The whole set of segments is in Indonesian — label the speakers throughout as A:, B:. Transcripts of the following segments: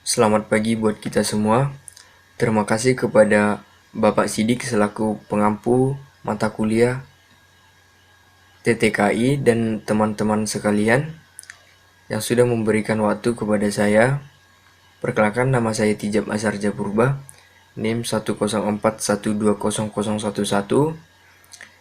A: Selamat pagi buat kita semua. Terima kasih kepada Bapak Sidik selaku pengampu mata kuliah TTKI dan teman-teman sekalian yang sudah memberikan waktu kepada saya. Perkenalkan, nama saya Tijab Azhar Japurba, NIM 104120011,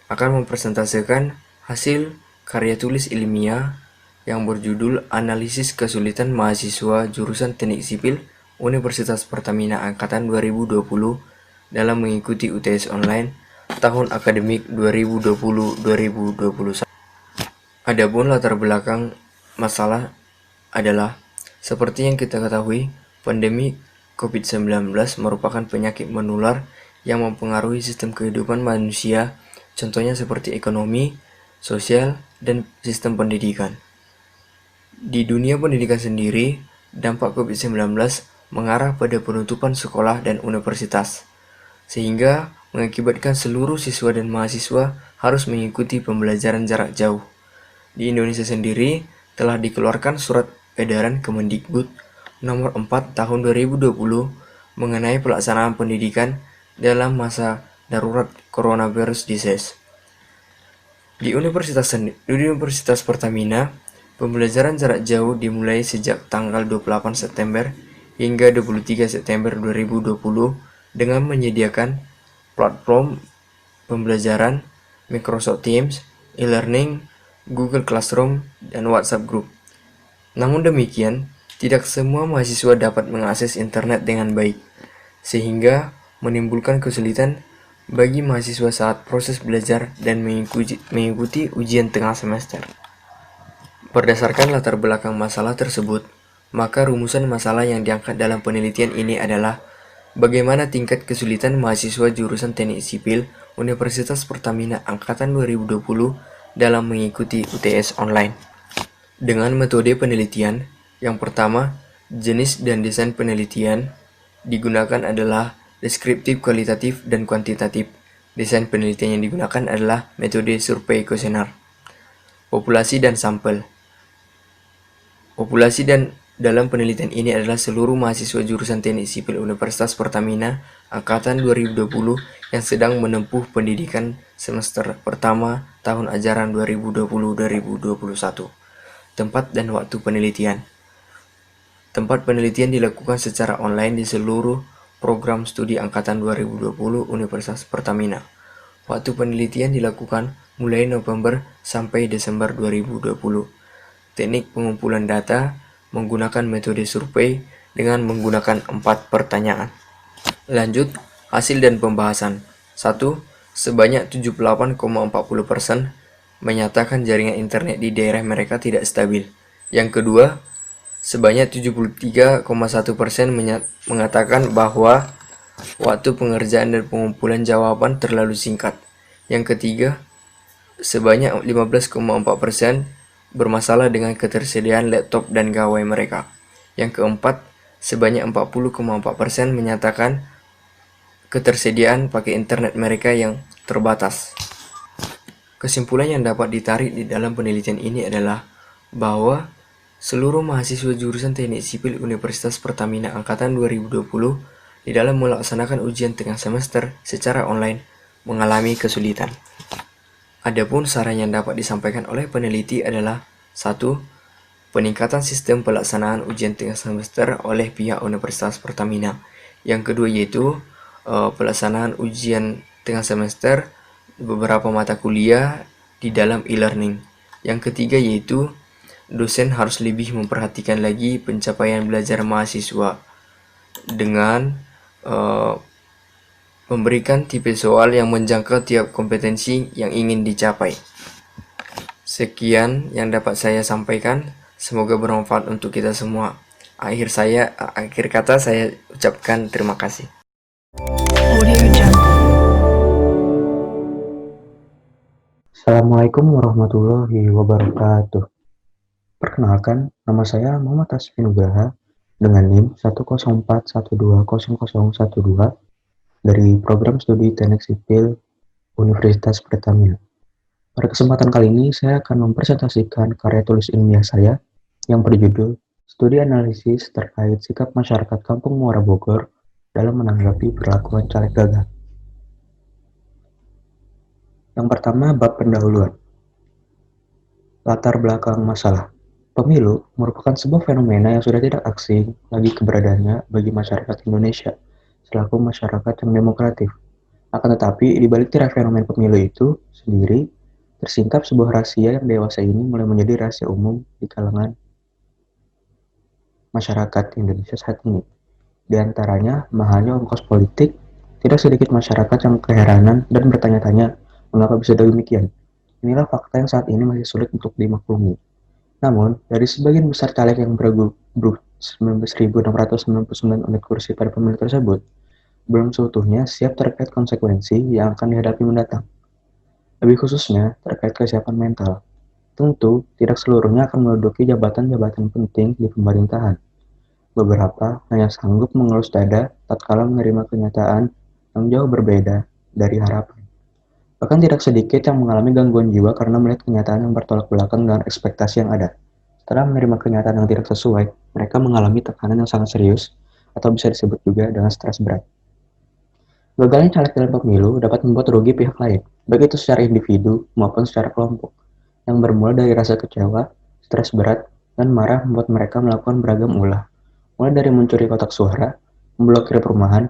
A: akan mempresentasikan hasil karya tulis ilmiah yang berjudul Analisis Kesulitan Mahasiswa Jurusan Teknik Sipil Universitas Pertamina Angkatan 2020 dalam mengikuti UTS online tahun akademik 2020-2021. Adapun latar belakang masalah adalah, seperti yang kita ketahui, pandemi COVID-19 merupakan penyakit menular yang mempengaruhi sistem kehidupan manusia, contohnya seperti ekonomi, sosial, dan sistem pendidikan. Di dunia pendidikan sendiri, dampak COVID-19 mengarah pada penutupan sekolah dan universitas, sehingga mengakibatkan seluruh siswa dan mahasiswa harus mengikuti pembelajaran jarak jauh. Di Indonesia sendiri, telah dikeluarkan surat edaran Kemendikbud nomor 4 tahun 2020 mengenai pelaksanaan pendidikan dalam masa darurat coronavirus disease. Di Universitas Pertamina, pembelajaran jarak jauh dimulai sejak tanggal 28 September hingga 23 September 2020 dengan menyediakan platform pembelajaran Microsoft Teams, e-learning, Google Classroom, dan WhatsApp Group. Namun demikian, tidak semua mahasiswa dapat mengakses internet dengan baik, sehingga menimbulkan kesulitan bagi mahasiswa saat proses belajar dan mengikuti ujian tengah semester. Berdasarkan latar belakang masalah tersebut, maka rumusan masalah yang diangkat dalam penelitian ini adalah bagaimana tingkat kesulitan mahasiswa jurusan Teknik Sipil Universitas Pertamina Angkatan 2020 dalam mengikuti UTS online. Dengan metode penelitian, yang pertama, jenis dan desain penelitian digunakan adalah deskriptif, kualitatif, dan kuantitatif. Desain penelitian yang digunakan adalah metode survei kuesioner. Populasi dan sampel. Populasi dan dalam penelitian ini adalah seluruh mahasiswa jurusan Teknik Sipil Universitas Pertamina Angkatan 2020 yang sedang menempuh pendidikan semester pertama tahun ajaran 2020-2021. Tempat dan waktu penelitian. Tempat penelitian dilakukan secara online di seluruh program studi Angkatan 2020 Universitas Pertamina. Waktu penelitian dilakukan mulai November sampai Desember 2020. Teknik pengumpulan data menggunakan metode survei dengan menggunakan 4 pertanyaan. Lanjut, hasil dan pembahasan. 1. Sebanyak 78,40% menyatakan jaringan internet di daerah mereka tidak stabil. Yang kedua, sebanyak 73,1% mengatakan bahwa waktu pengerjaan dan pengumpulan jawaban terlalu singkat. Yang ketiga, sebanyak 15,4% bermasalah dengan ketersediaan laptop dan gawai mereka. Yang keempat, sebanyak 40,4% menyatakan ketersediaan pakai internet mereka yang terbatas. Kesimpulan yang dapat ditarik di dalam penelitian ini adalah bahwa seluruh mahasiswa jurusan Teknik Sipil Universitas Pertamina Angkatan 2020 di dalam melaksanakan ujian tengah semester secara online mengalami kesulitan. Adapun saran yang dapat disampaikan oleh peneliti adalah 1. Peningkatan sistem pelaksanaan ujian tengah semester oleh pihak Universitas Pertamina. Yang kedua yaitu pelaksanaan ujian tengah semester beberapa mata kuliah di dalam e-learning. Yang ketiga yaitu dosen harus lebih memperhatikan lagi pencapaian belajar mahasiswa dengan memberikan tipe soal yang menjangkau tiap kompetensi yang ingin dicapai. Sekian yang dapat saya sampaikan, semoga bermanfaat untuk kita semua. Akhir kata saya ucapkan terima kasih.
B: Assalamualaikum warahmatullahi wabarakatuh. Perkenalkan, nama saya Muhammad Tasfi Nugraha dengan NIM 104120012 dari Program Studi Teknik Sipil Universitas Pertamina. Pada kesempatan kali ini, saya akan mempresentasikan karya tulis ilmiah saya yang berjudul Studi analisis terkait sikap masyarakat Kampung Muara Bogor dalam menanggapi perlakuan caleg gagal. Yang pertama, bab pendahuluan. Latar belakang masalah. Pemilu merupakan sebuah fenomena yang sudah tidak asing lagi keberadaannya bagi masyarakat Indonesia selaku masyarakat yang demokratif. Akan tetapi, di balik tirai fenomena pemilu itu sendiri, tersingkap sebuah rahasia yang dewasa ini mulai menjadi rahasia umum di kalangan masyarakat Indonesia saat ini. Di antaranya, mahalnya ongkos politik, tidak sedikit masyarakat yang keheranan dan bertanya-tanya mengapa bisa demikian. Inilah fakta yang saat ini masih sulit untuk dimaklumi. Namun, dari sebagian besar caleg yang berguruh 19.699 unit kursi pada pemilu tersebut, belum seutuhnya siap terkait konsekuensi yang akan dihadapi mendatang. Lebih khususnya, terkait kesiapan mental. Tentu, tidak seluruhnya akan menduduki jabatan-jabatan penting di pemerintahan. Beberapa hanya sanggup mengelus dada tatkala menerima kenyataan yang jauh berbeda dari harapan. Bahkan tidak sedikit yang mengalami gangguan jiwa karena melihat kenyataan yang bertolak belakang dengan ekspektasi yang ada. Setelah menerima kenyataan yang tidak sesuai, mereka mengalami tekanan yang sangat serius, atau bisa disebut juga dengan stres berat. Gagalnya caleg dalam pemilu dapat membuat rugi pihak lain, baik itu secara individu maupun secara kelompok, yang bermula dari rasa kecewa, stres berat, dan marah membuat mereka melakukan beragam ulah, mulai dari mencuri kotak suara, memblokir perumahan,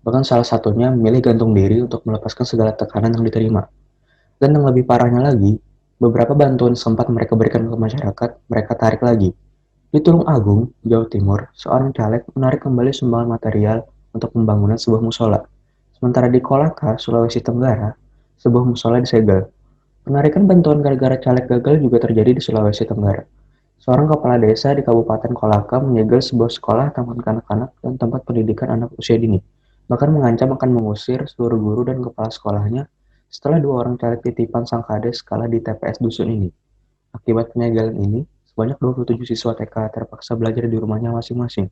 B: bahkan salah satunya memilih gantung diri untuk melepaskan segala tekanan yang diterima. Dan yang lebih parahnya lagi, beberapa bantuan sempat mereka berikan ke masyarakat, mereka tarik lagi. Di Tulung Agung, Jawa Timur, seorang caleg menarik kembali sumbangan material untuk pembangunan sebuah musola. Sementara di Kolaka, Sulawesi Tenggara, sebuah musola disegel. Penarikan bantuan gara-gara caleg gagal juga terjadi di Sulawesi Tenggara. Seorang kepala desa di Kabupaten Kolaka menyegel sebuah sekolah taman kanak-kanak dan tempat pendidikan anak usia dini. Bahkan mengancam akan mengusir seluruh guru dan kepala sekolahnya setelah dua orang caleg titipan sang kades kalah di TPS dusun ini. Akibat penyegelan ini, sebanyak 27 siswa TK terpaksa belajar di rumahnya masing-masing.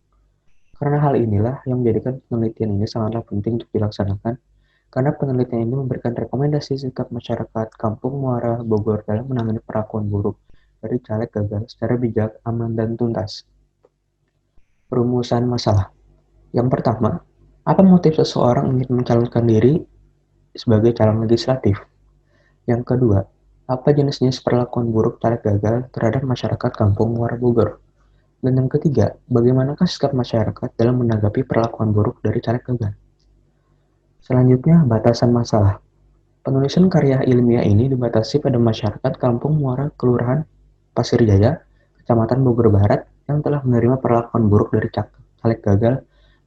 B: Karena hal inilah yang menjadikan penelitian ini sangatlah penting untuk dilaksanakan, karena penelitian ini memberikan rekomendasi sikap masyarakat Kampung Muara Bogor dalam menangani perlakuan buruk dari caleg gagal secara bijak, aman, dan tuntas. Perumusan masalah. Yang pertama, apa motif seseorang ingin mencalonkan diri sebagai calon legislatif? Yang kedua, apa jenis-jenis perlakuan buruk caleg gagal terhadap masyarakat Kampung Muara Bogor? Dan yang ketiga, bagaimanakah sikap masyarakat dalam menanggapi perlakuan buruk dari caleg gagal? Selanjutnya, batasan masalah. Penulisan karya ilmiah ini dibatasi pada masyarakat Kampung Muara Kelurahan Pasir Jaya, Kecamatan Bogor Barat, yang telah menerima perlakuan buruk dari caleg gagal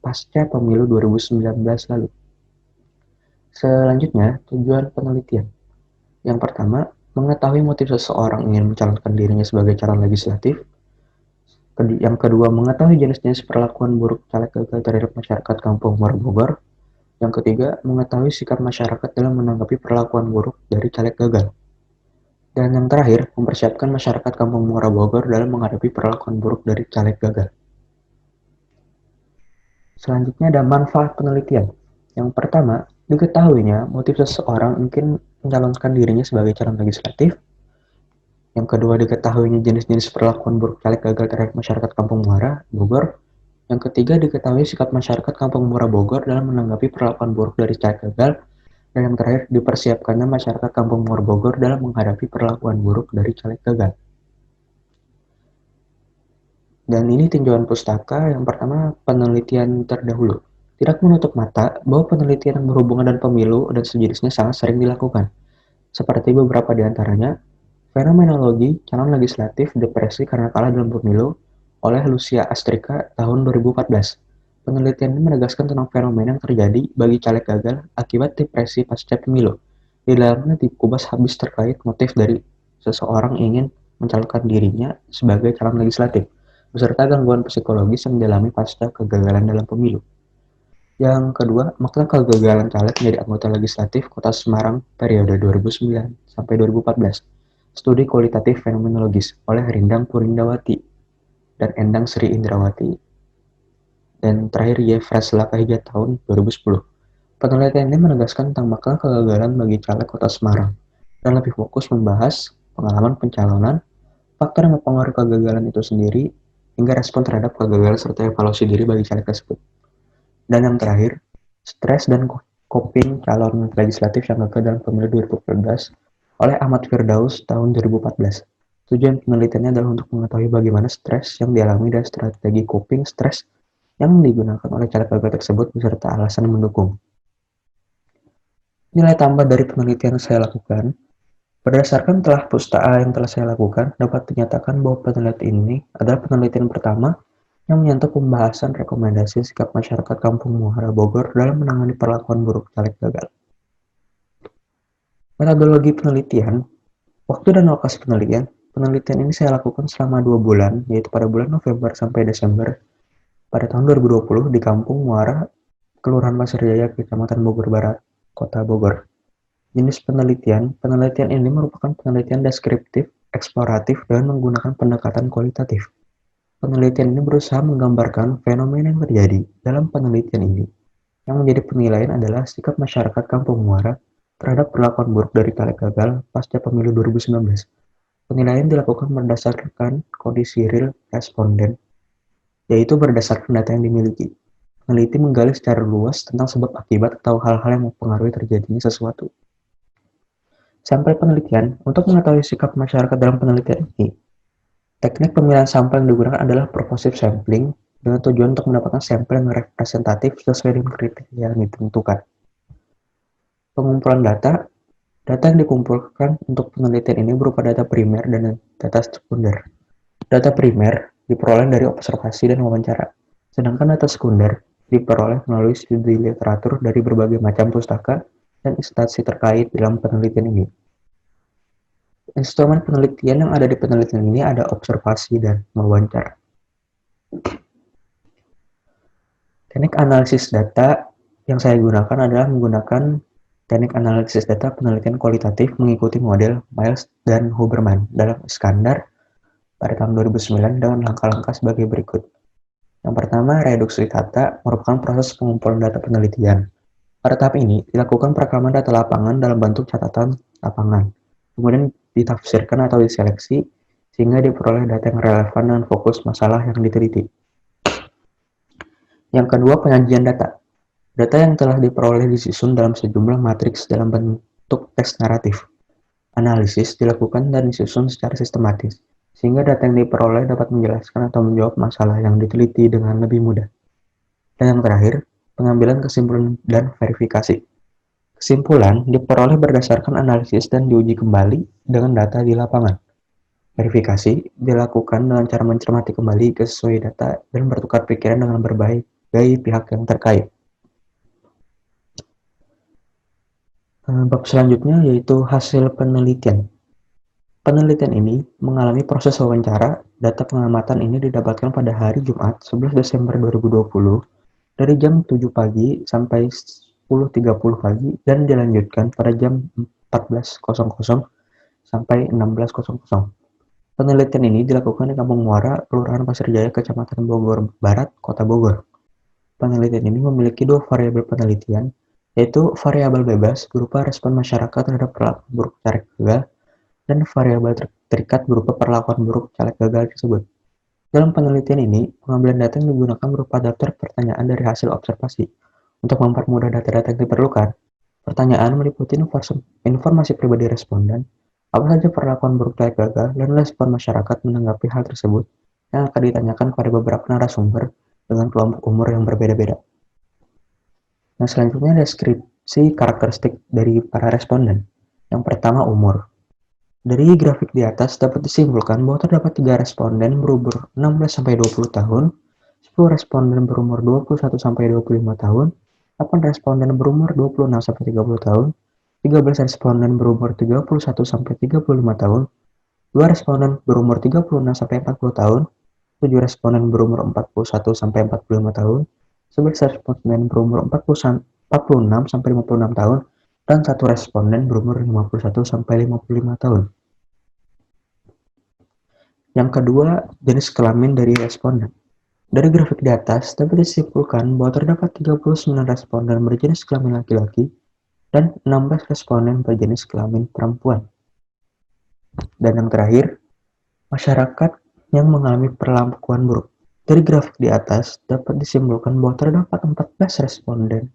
B: pasca pemilu 2019 lalu. Selanjutnya, tujuan penelitian. Yang pertama, mengetahui motif seseorang ingin mencalonkan dirinya sebagai calon legislatif. Yang kedua, mengetahui jenis-jenis perlakuan buruk caleg gagal terhadap masyarakat Kampung Muara Bogor. Yang ketiga, mengetahui sikap masyarakat dalam menanggapi perlakuan buruk dari caleg gagal. Dan yang terakhir, mempersiapkan masyarakat Kampung Muara Bogor dalam menghadapi perlakuan buruk dari caleg gagal. Selanjutnya ada manfaat penelitian. Yang pertama, diketahuinya motif seseorang ingin mencalonkan dirinya sebagai calon legislatif. Yang kedua, diketahuinya jenis-jenis perlakuan buruk caleg gagal terhadap masyarakat Kampung Muara Bogor. Yang ketiga, diketahui sikap masyarakat Kampung Muara Bogor dalam menanggapi perlakuan buruk dari caleg gagal. Dan yang terakhir, dipersiapkannya masyarakat Kampung Muara Bogor dalam menghadapi perlakuan buruk dari caleg gagal. Dan ini tinjauan pustaka. Yang pertama, penelitian terdahulu. Tidak menutup mata bahwa penelitian yang berhubungan dengan pemilu dan sejenisnya sangat sering dilakukan. Seperti beberapa di antaranya, fenomenologi calon legislatif depresi karena kalah dalam pemilu oleh Lucia Astrika tahun 2014. Penelitian ini menegaskan tentang fenomena yang terjadi bagi caleg gagal akibat depresi pasca pemilu. Di dalamnya dikupas habis terkait motif dari seseorang ingin mencalonkan dirinya sebagai calon legislatif, beserta gangguan psikologis yang dialami pasca kegagalan dalam pemilu. Yang kedua, makna kegagalan caleg menjadi anggota legislatif Kota Semarang periode 2009 sampai 2014. Studi kualitatif fenomenologis oleh Rindang Purindawati dan Endang Sri Indrawati. Dan terakhir Yefras Lakahija tahun 2010. Penelitian ini menegaskan tentang makna kegagalan bagi caleg Kota Semarang dan lebih fokus membahas pengalaman pencalonan, faktor yang mempengaruhi kegagalan itu sendiri, hingga respon terhadap kegagalan serta evaluasi diri bagi caleg tersebut. Dan yang terakhir, stres dan coping calon legislatif yang gagal dalam pemilu 2014 oleh Ahmad Firdaus tahun 2014. Tujuan penelitiannya adalah untuk mengetahui bagaimana stres yang dialami dan strategi coping stres yang digunakan oleh caleg gagal tersebut beserta alasan mendukung. Nilai tambah dari penelitian yang saya lakukan, berdasarkan telah pustaa yang telah saya lakukan, dapat dinyatakan bahwa penelitian ini adalah penelitian pertama yang menyentuh pembahasan rekomendasi sikap masyarakat Kampung Muara Bogor dalam menangani perlakuan buruk caleg gagal. Metodologi penelitian, waktu dan lokasi penelitian. Penelitian ini saya lakukan selama 2 bulan, yaitu pada bulan November sampai Desember pada tahun 2020 di Kampung Muara, Kelurahan Pasir Jaya, Kecamatan Bogor Barat, Kota Bogor. Jenis penelitian ini merupakan penelitian deskriptif, eksploratif, dan menggunakan pendekatan kualitatif. Penelitian ini berusaha menggambarkan fenomena yang terjadi. Dalam penelitian ini, yang menjadi penilaian adalah sikap masyarakat Kampung Muara terhadap perlakuan buruk dari caleg gagal pasca pemilu 2019. Penilaian dilakukan berdasarkan kondisi real responden, yaitu berdasarkan data yang dimiliki. Peneliti menggali secara luas tentang sebab akibat atau hal-hal yang mempengaruhi terjadinya sesuatu. Sampel penelitian, untuk mengetahui sikap masyarakat dalam penelitian ini, teknik pemilihan sampel yang digunakan adalah purposive sampling dengan tujuan untuk mendapatkan sampel yang representatif sesuai dengan kriteria yang ditentukan. Pengumpulan data yang dikumpulkan untuk penelitian ini berupa data primer dan data sekunder. Data primer diperoleh dari observasi dan wawancara, sedangkan data sekunder diperoleh melalui studi literatur dari berbagai macam pustaka dan instansi terkait dalam penelitian ini. Instrumen penelitian yang ada di penelitian ini ada observasi dan wawancara. Teknik analisis data yang saya gunakan adalah menggunakan teknik analisis data penelitian kualitatif mengikuti model Miles dan Huberman dalam Iskandar pada tahun 2009 dengan langkah-langkah sebagai berikut. Yang pertama, reduksi data merupakan proses pengumpulan data penelitian. Pada tahap ini, dilakukan perekaman data lapangan dalam bentuk catatan lapangan. Kemudian ditafsirkan atau diseleksi sehingga diperoleh data yang relevan dengan fokus masalah yang diteliti. Yang kedua, penyajian data. Data yang telah diperoleh disusun dalam sejumlah matriks dalam bentuk teks naratif. Analisis dilakukan dan disusun secara sistematis, sehingga data yang diperoleh dapat menjelaskan atau menjawab masalah yang diteliti dengan lebih mudah. Dan yang terakhir, pengambilan kesimpulan dan verifikasi. Kesimpulan diperoleh berdasarkan analisis dan diuji kembali dengan data di lapangan. Verifikasi dilakukan dengan cara mencermati kembali sesuai data dan bertukar pikiran dengan berbagai pihak yang terkait. Bab selanjutnya yaitu hasil penelitian. Penelitian ini mengalami proses wawancara. Data pengamatan ini didapatkan pada hari Jumat 11 Desember 2020 dari jam 7 pagi sampai 10.30 pagi dan dilanjutkan pada jam 14.00 sampai 16.00. Penelitian ini dilakukan di Kampung Muara, Kelurahan Pasir Jaya, Kecamatan Bogor Barat, Kota Bogor. Penelitian ini memiliki 2 variabel penelitian, yaitu variabel bebas berupa respon masyarakat terhadap perlakuan buruk caleg gagal dan variabel terikat berupa perlakuan buruk caleg gagal tersebut. Dalam penelitian ini, pengambilan data yang digunakan berupa daftar pertanyaan dari hasil observasi. Untuk mempermudah data-data yang diperlukan, pertanyaan meliputi informasi pribadi responden, apa saja perlakuan buruk caleg gagal, dan respon masyarakat menanggapi hal tersebut yang akan ditanyakan pada beberapa narasumber dengan kelompok umur yang berbeda-beda. Nah, selanjutnya deskripsi karakteristik dari para responden. Yang pertama, umur. Dari grafik di atas dapat disimpulkan bahwa terdapat 3 responden berumur 16-20 tahun, 10 responden berumur 21-25 tahun, 8 responden berumur 26-30 tahun, 13 responden berumur 31-35 tahun, 2 responden berumur 36-40 tahun, 7 responden berumur 41-45 tahun, 11 responden berumur 46-56 tahun, dan 1 responden berumur 51-55 tahun. Yang kedua, jenis kelamin dari responden. Dari grafik di atas, dapat disimpulkan bahwa terdapat 39 responden berjenis kelamin laki-laki dan 16 responden berjenis kelamin perempuan. Dan yang terakhir, masyarakat yang mengalami perlakuan buruk. Dari grafik di atas dapat disimpulkan bahwa terdapat 14 responden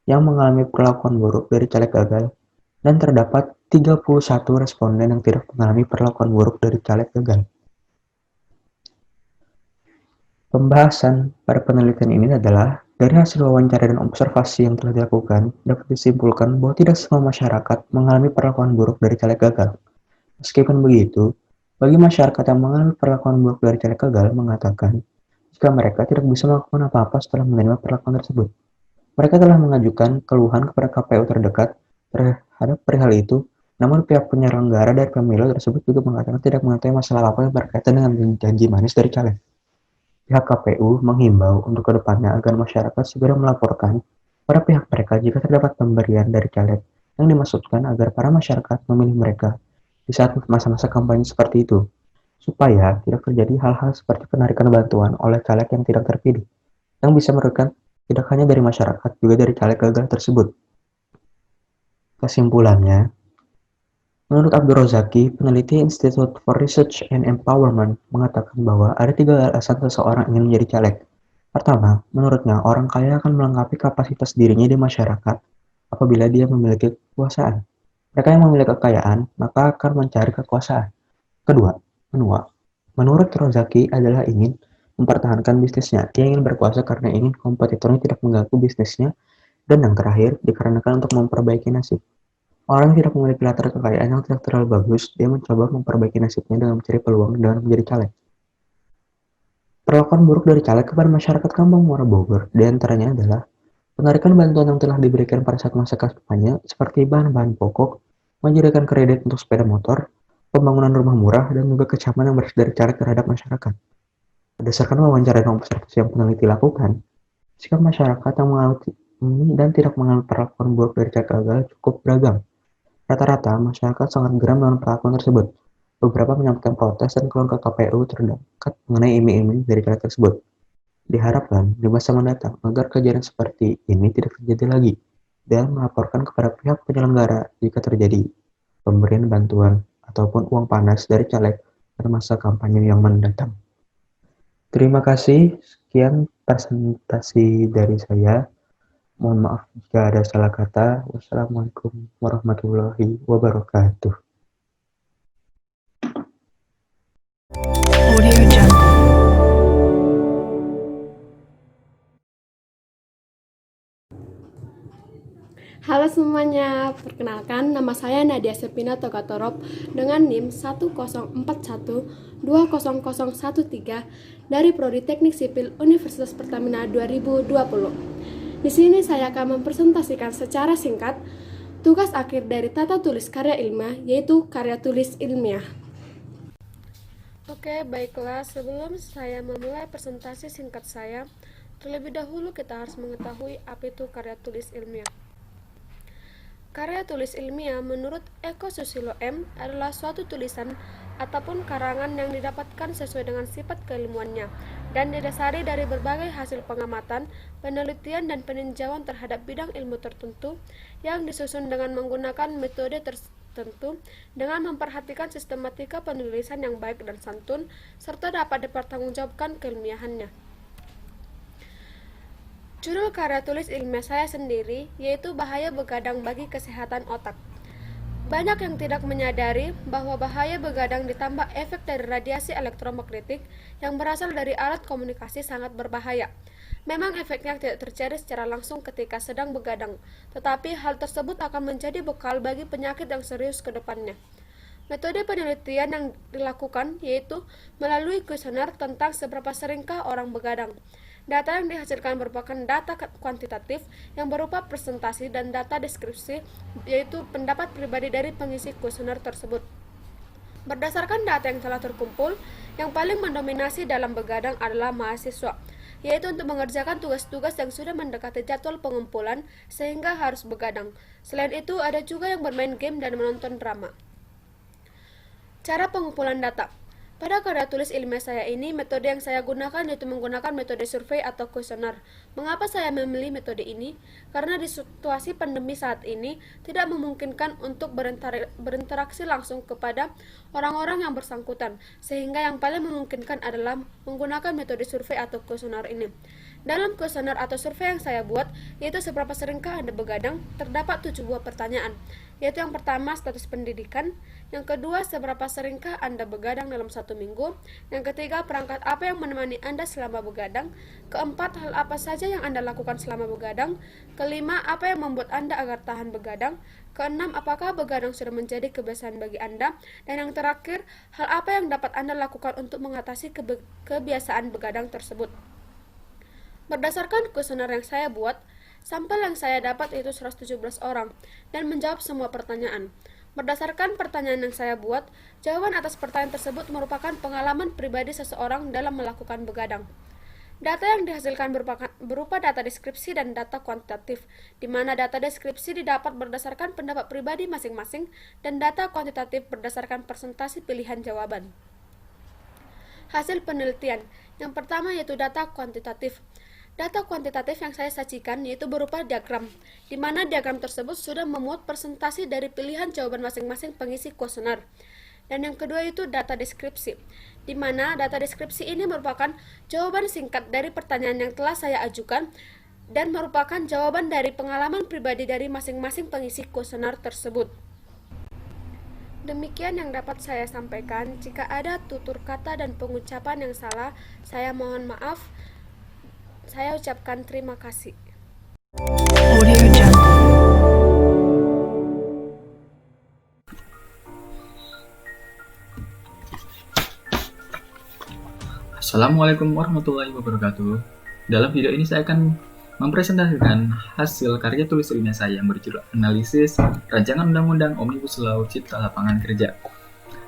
B: yang mengalami perlakuan buruk dari caleg gagal dan terdapat 31 responden yang tidak mengalami perlakuan buruk dari caleg gagal. Pembahasan pada penelitian ini adalah, dari hasil wawancara dan observasi yang telah dilakukan, dapat disimpulkan bahwa tidak semua masyarakat mengalami perlakuan buruk dari caleg gagal. Meskipun begitu, bagi masyarakat yang mengalami perlakuan buruk dari caleg gagal mengatakan, jika mereka tidak bisa melakukan apa-apa setelah menerima perlakuan tersebut. Mereka telah mengajukan keluhan kepada KPU terdekat terhadap perihal itu, namun pihak penyelenggara dari pemilu tersebut juga mengatakan tidak mengetahui masalah apa yang berkaitan dengan janji manis dari caleg. Pihak KPU menghimbau untuk kedepannya agar masyarakat segera melaporkan pada pihak mereka jika terdapat pemberian dari caleg yang dimaksudkan agar para masyarakat memilih mereka di saat masa-masa kampanye seperti itu, supaya tidak terjadi hal-hal seperti penarikan bantuan oleh caleg yang tidak terpilih, yang bisa merugikan tidak hanya dari masyarakat, juga dari caleg gagal tersebut. Kesimpulannya, menurut Abdul Rozaki, peneliti Institute for Research and Empowerment mengatakan bahwa ada 3 alasan seseorang ingin menjadi caleg. Pertama, menurutnya orang kaya akan melengkapi kapasitas dirinya di masyarakat apabila dia memiliki kekuasaan. Mereka yang memiliki kekayaan, maka akan mencari kekuasaan. Kedua, menua. Menurut Rozaki adalah ingin mempertahankan bisnisnya. Dia ingin berkuasa karena ingin kompetitornya tidak mengganggu bisnisnya. Dan yang terakhir, dikarenakan untuk memperbaiki nasib. Orang yang tidak memiliki latar kekayaan yang tidak terlalu bagus, dia mencoba memperbaiki nasibnya dengan mencari peluang dengan menjadi caleg. Perlakuan buruk dari caleg kepada masyarakat Kampung Muara Bogor diantaranya adalah penarikan bantuan yang telah diberikan pada saat masa kampanye seperti bahan-bahan pokok, menyediakan kredit untuk sepeda motor, pembangunan rumah murah, dan juga kecaman yang berasal dari caleg terhadap masyarakat. Berdasarkan wawancara dan observasi yang peneliti lakukan, sikap masyarakat yang mengalami dan tidak mengalami perlakuan buruk dari caleg gagal cukup beragam. Rata-rata, masyarakat sangat geram dengan perlakuan tersebut. Beberapa menyampaikan protes dan keluhan ke KPU terdekat mengenai iming-iming dari caleg tersebut. Diharapkan di masa mendatang agar kejadian seperti ini tidak terjadi lagi dan melaporkan kepada pihak penyelenggara jika terjadi pemberian bantuan ataupun uang panas dari caleg pada masa kampanye yang mendatang. Terima kasih, sekian presentasi dari saya. Mohon maaf jika ada salah kata. Wassalamualaikum warahmatullahi wabarakatuh.
C: Audio Jungle.
D: Halo semuanya, perkenalkan nama saya Nadia Sepina Togatorop dengan NIM 104120013 dari Prodi Teknik Sipil Universitas Pertamina 2020. Di sini saya akan mempresentasikan secara singkat tugas akhir dari tata tulis karya ilmiah, yaitu karya tulis ilmiah. Oke, baiklah, sebelum saya memulai presentasi singkat saya, terlebih dahulu kita harus mengetahui apa itu karya tulis ilmiah. Karya tulis ilmiah menurut Eko Susilo M adalah suatu tulisan ataupun karangan yang didapatkan sesuai dengan sifat keilmuannya dan didasari dari berbagai hasil pengamatan, penelitian, dan peninjauan terhadap bidang ilmu tertentu yang disusun dengan menggunakan metode tertentu dengan memperhatikan sistematika penulisan yang baik dan santun serta dapat dipertanggungjawabkan keilmiahannya. Judul karya tulis ilmiah saya sendiri yaitu Bahaya Begadang bagi Kesehatan Otak. Banyak yang tidak menyadari bahwa bahaya begadang ditambah efek dari radiasi elektromagnetik yang berasal dari alat komunikasi sangat berbahaya. Memang efeknya tidak terjadi secara langsung ketika sedang begadang, tetapi hal tersebut akan menjadi bekal bagi penyakit yang serius ke depannya. Metode penelitian yang dilakukan yaitu melalui kuesioner tentang seberapa seringkah orang begadang. Data yang dihasilkan merupakan data kuantitatif yang berupa presentasi dan data deskripsi, yaitu pendapat pribadi dari pengisi kuesioner tersebut. Berdasarkan data yang telah terkumpul, yang paling mendominasi dalam begadang adalah mahasiswa, yaitu untuk mengerjakan tugas-tugas yang sudah mendekati jadwal pengumpulan sehingga harus begadang. Selain itu, ada juga yang bermain game dan menonton drama. Cara pengumpulan data. Pada karya tulis ilmiah saya ini, metode yang saya gunakan yaitu menggunakan metode survei atau kuesioner. Mengapa saya memilih metode ini? Karena di situasi pandemi saat ini tidak memungkinkan untuk berinteraksi langsung kepada orang-orang yang bersangkutan, sehingga yang paling memungkinkan adalah menggunakan metode survei atau kuesioner ini. Dalam kuesioner atau survei yang saya buat, yaitu seberapa seringkah Anda begadang, terdapat 7 buah pertanyaan, yaitu yang pertama status pendidikan, yang kedua seberapa seringkah Anda begadang dalam 1 minggu, yang ketiga perangkat apa yang menemani Anda selama begadang, keempat hal apa saja yang Anda lakukan selama begadang, kelima apa yang membuat Anda agar tahan begadang, keenam apakah begadang sudah menjadi kebiasaan bagi Anda, dan yang terakhir hal apa yang dapat Anda lakukan untuk mengatasi kebiasaan begadang tersebut. Berdasarkan kuesioner yang saya buat, sampel yang saya dapat yaitu 117 orang dan menjawab semua pertanyaan. Berdasarkan pertanyaan yang saya buat, jawaban atas pertanyaan tersebut merupakan pengalaman pribadi seseorang dalam melakukan begadang. Data yang dihasilkan berupa data deskripsi dan data kuantitatif, di mana data deskripsi didapat berdasarkan pendapat pribadi masing-masing dan data kuantitatif berdasarkan persentase pilihan jawaban. Hasil penelitian, yang pertama yaitu data kuantitatif. Data kuantitatif yang saya sajikan yaitu berupa diagram, di mana diagram tersebut sudah memuat persentase dari pilihan jawaban masing-masing pengisi kuesioner. Dan yang kedua itu data deskripsi, di mana data deskripsi ini merupakan jawaban singkat dari pertanyaan yang telah saya ajukan dan merupakan jawaban dari pengalaman pribadi dari masing-masing pengisi kuesioner tersebut. Demikian yang dapat saya sampaikan. Jika ada tutur kata dan pengucapan yang salah, saya mohon maaf. Saya ucapkan terima kasih.
C: Assalamualaikum warahmatullahi wabarakatuh. Dalam video ini saya akan mempresentasikan hasil karya tulis ilmiah saya yang berjudul Analisis Rancangan Undang-Undang Omnibus Law Cipta Lapangan Kerja.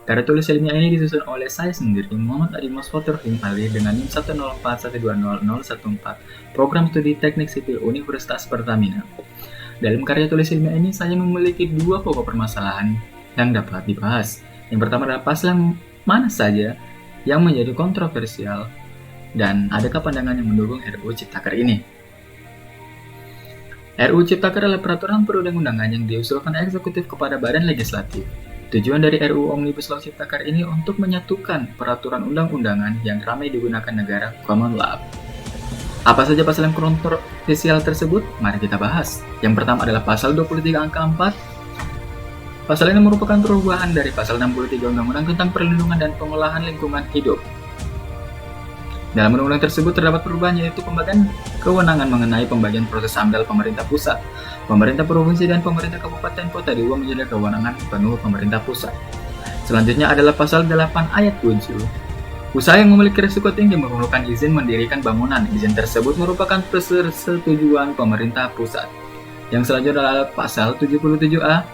C: Karya tulis ilmiah ini disusun oleh saya sendiri, Muhammad Adi Masfotur Himpali, dengan NIM 104120014, Program Studi Teknik Sipil Universitas Pertamina. Dalam karya tulis ilmiah ini, saya memiliki 2 pokok permasalahan yang dapat dibahas. Yang pertama adalah pasal yang mana saja yang menjadi kontroversial, dan adakah pandangan yang mendukung RUU Ciptaker ini. RUU Ciptaker adalah peraturan perundang-undangan yang diusulkan eksekutif kepada badan legislatif. Tujuan dari RUU Omnibus Law Ciptaker ini untuk menyatukan peraturan undang-undangan yang ramai digunakan negara common law. Apa saja pasal yang kontroversial tersebut? Mari kita bahas. Yang pertama adalah pasal 23 angka 4. Pasal ini merupakan perubahan dari pasal 63 Undang-Undang tentang Perlindungan dan Pengolahan Lingkungan Hidup. Dalam undang-undang tersebut terdapat perubahan, yaitu pembagian kewenangan mengenai pembagian proses AMDAL pemerintah pusat, pemerintah provinsi, dan pemerintah kabupaten kota diubah menjadi kewenangan penuh pemerintah pusat. Selanjutnya adalah pasal 8 ayat 7. Usaha yang memiliki risiko tinggi memerlukan izin mendirikan bangunan. Izin tersebut merupakan persetujuan pemerintah pusat. Yang selanjutnya adalah pasal 77A.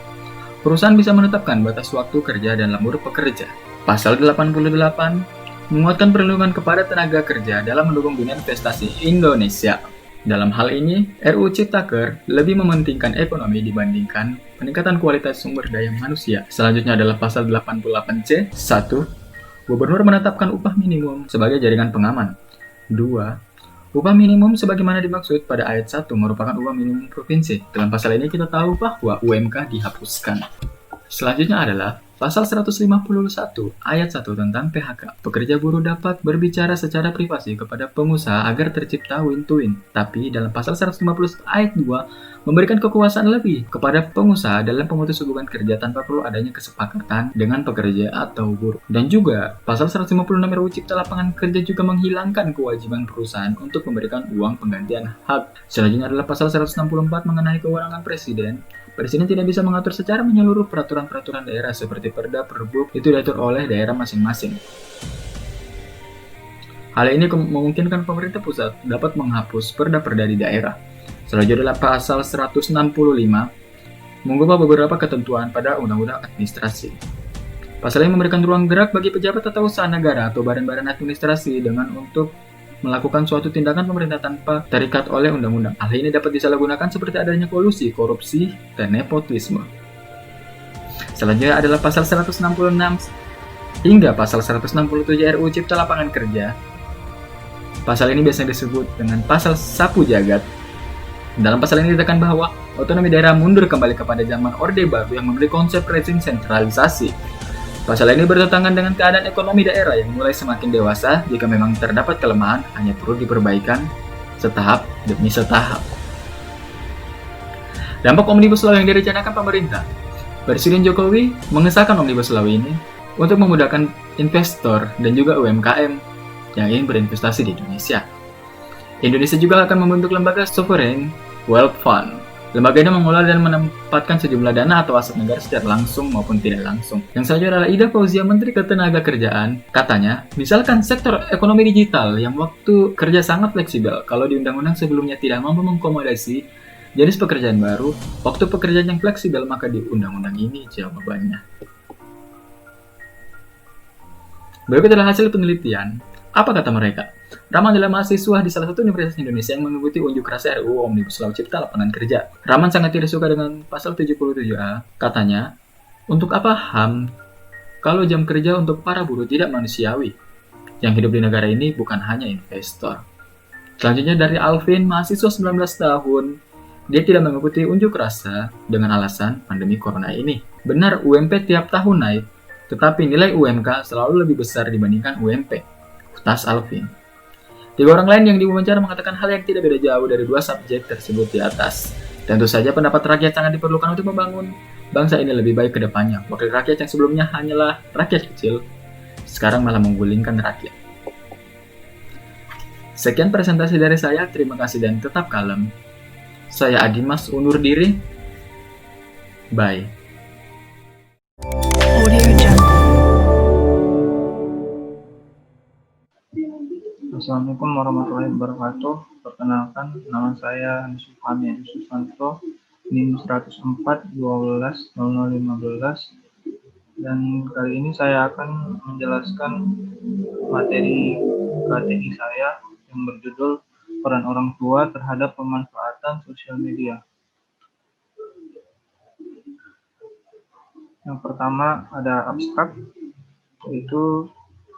C: Perusahaan bisa menetapkan batas waktu kerja dan lembur pekerja. Pasal 88 menguatkan perlindungan kepada tenaga kerja dalam mendukung dunia investasi Indonesia. Dalam hal ini, RUU Ciptaker lebih mementingkan ekonomi dibandingkan peningkatan kualitas sumber daya manusia. Selanjutnya adalah pasal 88C. 1. Gubernur menetapkan upah minimum sebagai jaringan pengaman. 2. Upah minimum sebagaimana dimaksud pada ayat 1 merupakan upah minimum provinsi. Dalam pasal ini kita tahu bahwa UMK dihapuskan. Selanjutnya adalah pasal 151 ayat 1 tentang PHK. Pekerja buruh dapat berbicara secara privasi kepada pengusaha agar tercipta win-to-win. Tapi dalam pasal 150 ayat 2 memberikan kekuasaan lebih kepada pengusaha dalam pemutus hubungan kerja tanpa perlu adanya kesepakatan dengan pekerja atau buruh. Dan juga pasal 156 RUU Cipta Lapangan Kerja juga menghilangkan kewajiban perusahaan untuk memberikan uang penggantian hak. Selanjutnya adalah pasal 164 mengenai kewenangan presiden. Presiden tidak bisa mengatur secara menyeluruh peraturan-peraturan daerah seperti Perda, Perbuk, itu diatur oleh daerah masing-masing. Hal ini memungkinkan pemerintah pusat dapat menghapus perda-perda di daerah. Selanjutnya adalah pasal 165 mengubah beberapa ketentuan pada undang-undang administrasi. Pasal ini memberikan ruang gerak bagi pejabat atau usaha negara atau badan-badan administrasi dengan untuk melakukan suatu tindakan pemerintah tanpa terikat oleh undang-undang. Hal ini dapat disalahgunakan seperti adanya kolusi, korupsi, dan nepotisme. Selanjutnya adalah pasal 166 hingga pasal 167 RUU Cipta Lapangan Kerja. Pasal ini biasanya disebut dengan pasal sapu jagat. Dalam pasal ini ditekan bahwa otonomi daerah mundur kembali kepada zaman Orde Baru yang memberi konsep rezim sentralisasi. Pasal ini bertentangan dengan keadaan ekonomi daerah yang mulai semakin dewasa. Jika memang terdapat kelemahan, hanya perlu diperbaikan setahap demi setahap. Dampak Omnibus Law yang direncanakan pemerintah. Presiden Jokowi mengesahkan Omnibus Law ini untuk memudahkan investor dan juga UMKM yang ingin berinvestasi di Indonesia. Indonesia juga akan membentuk lembaga Sovereign Wealth Fund. Lembaga ini mengelola dan menempatkan sejumlah dana atau aset negara secara langsung maupun tidak langsung. Yang selanjutnya adalah Ida Fauzia, Menteri Ketenagakerjaan. Katanya, misalkan sektor ekonomi digital yang waktu kerja sangat fleksibel, kalau di undang-undang sebelumnya tidak mampu mengakomodasi jenis pekerjaan baru, waktu pekerjaan yang fleksibel, maka di undang-undang ini jawabannya. Berikut adalah hasil penelitian. Apa kata mereka? Rahman adalah mahasiswa di salah satu universitas Indonesia yang mengikuti unjuk rasa RUU Omnibus Law Cipta Lapangan Kerja. Rahman sangat tidak suka dengan pasal 77A. Katanya, untuk apa HAM kalau jam kerja untuk para buruh tidak manusiawi? Yang hidup di negara ini bukan hanya investor. Selanjutnya dari Alvin, mahasiswa 19 tahun. Dia tidak mengikuti unjuk rasa dengan alasan pandemi corona ini. Benar, UMP tiap tahun naik, tetapi nilai UMK selalu lebih besar dibandingkan UMP. Utas Alvin. 3 orang lain yang diwawancara mengatakan hal yang tidak beda jauh dari 2 subjek tersebut di atas. Tentu saja pendapat rakyat sangat diperlukan untuk membangun bangsa ini lebih baik ke depannya. Wakil rakyat yang sebelumnya hanyalah rakyat kecil, sekarang malah menggulingkan rakyat. Sekian presentasi dari saya, terima kasih dan tetap kalem. Saya Adimas undur diri. Bye.
E: Assalamualaikum warahmatullahi wabarakatuh. Perkenalkan, nama saya Yusuf Hamid Susanto, NIM 104-12-0015, dan kali ini saya akan menjelaskan materi KTI saya yang berjudul Peran Orang Tua Terhadap Pemanfaatan Sosial Media. Yang pertama ada abstrak, yaitu